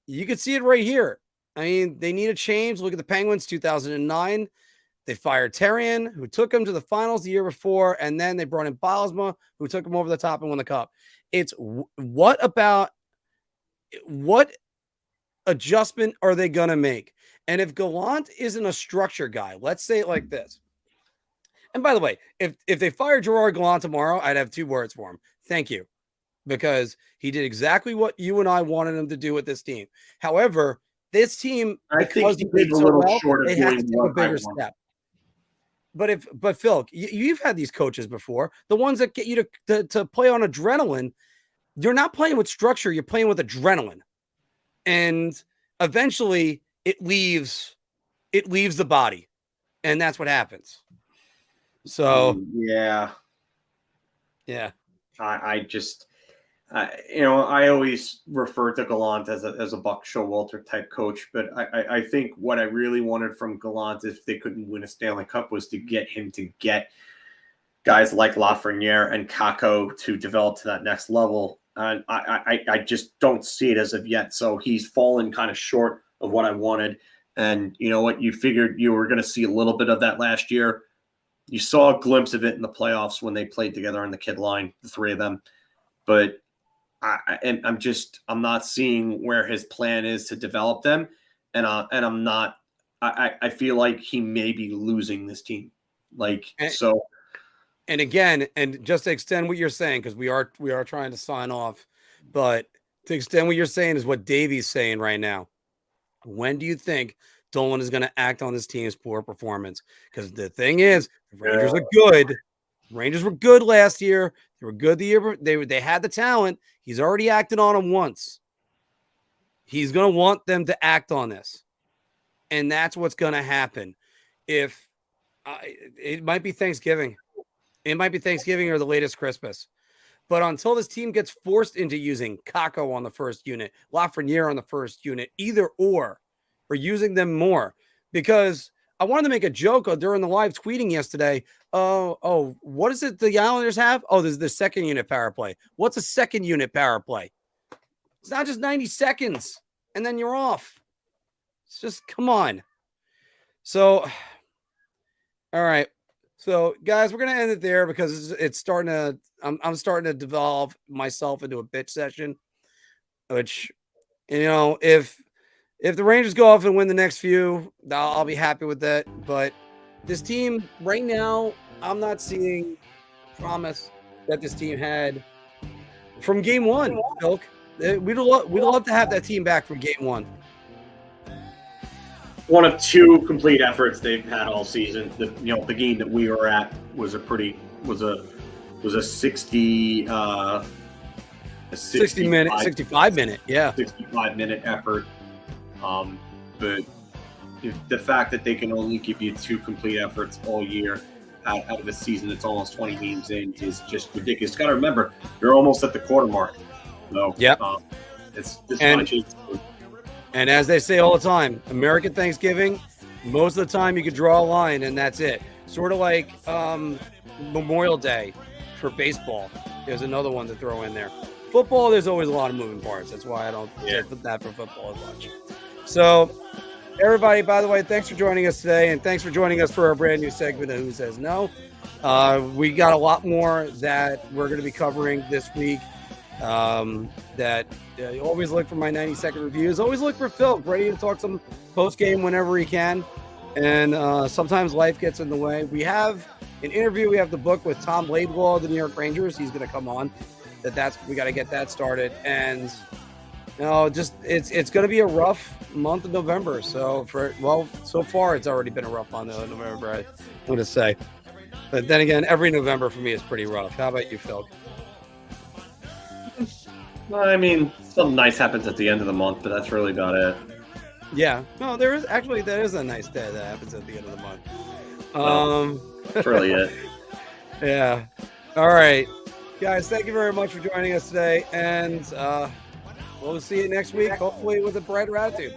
you could see it right here. I mean, they need a change. Look at the Penguins, 2009. They fired Terrien, who took them to the finals the year before, and then they brought in Bylsma, who took them over the top and won the cup. It's what adjustment are they going to make? And if Gallant isn't a structure guy, let's say it like this. And by the way, if they fire Gerard Gallant tomorrow, I'd have 2 words for him. Thank you. Because he did exactly what you and I wanted him to do with this team. However, this team, I think he did a little short of doing a bigger step. But Filk, you've had these coaches before, the ones that get you to play on adrenaline. You're not playing with structure, you're playing with adrenaline. And eventually it leaves the body. And that's what happens. So yeah. I always refer to Gallant as a Buck Showalter type coach, but I think what I really wanted from Gallant, if they couldn't win a Stanley Cup, was to get him to get guys like Lafreniere and Kakko to develop to that next level. And I just don't see it as of yet. So he's fallen kind of short of what I wanted. And you know what? You figured you were going to see a little bit of that last year. You saw a glimpse of it in the playoffs when they played together on the kid line, the 3 of them. But I'm not seeing where his plan is to develop them. And I feel like he may be losing this team. And again, and just to extend what you're saying, because we are trying to sign off, but to extend what you're saying is what Davey's saying right now. When do you think Dolan is going to act on this team's poor performance? Because the thing is, the Rangers are good. The Rangers were good last year. They were good the year. They had the talent. He's already acted on them once. He's going to want them to act on this. And that's what's going to happen. It might be Thanksgiving. It might be Thanksgiving or the latest Christmas. But until this team gets forced into using Kakko on the first unit, Lafreniere on the first unit, either or using them more. Because I wanted to make a joke during the live tweeting yesterday. Oh, what is it the Islanders have? Oh, there's the second unit power play. What's a second unit power play? It's not just 90 seconds and then you're off. It's just, come on. So, all right. So, guys, we're going to end it there because it's starting to, I'm starting to devolve myself into a bitch session, which, if the Rangers go off and win the next few, I'll be happy with that. But this team right now, I'm not seeing promise that this team had from game 1. Filk. We'd love to have that team back from game 1. One of 2 complete efforts they've had all season. The game that we were at was a 65-minute, yeah. 65-minute effort. But the fact that they can only give you 2 complete efforts all year out of a season that's almost 20 games in is just ridiculous. Got to remember, you're almost at the quarter mark. So, yeah. And as they say all the time, American Thanksgiving, most of the time you could draw a line and that's it. Sort of like Memorial Day for baseball. There's another one to throw in there. Football, there's always a lot of moving parts. That's why I don't put that for football as much. So, everybody, by the way, thanks for joining us today, and thanks for joining us for our brand new segment of Who Says No. We got a lot more that we're going to be covering this week. Always look for my 90-second reviews. Always look for Filk, ready to talk some post-game whenever he can. And sometimes life gets in the way. We have an interview we have to book with Tom Laidlaw of the New York Rangers. He's going to come on. We got to get that started. And it's going to be a rough month of November. So so far it's already been a rough month of November, I want to say. But then again, every November for me is pretty rough. How about you, Phil? Well, I mean, something nice happens at the end of the month, but that's really about it. Yeah. No, there is a nice day that happens at the end of the month. That's really it. Yeah. All right. Guys, thank you very much for joining us today. And we'll see you next week, hopefully with a brighter attitude.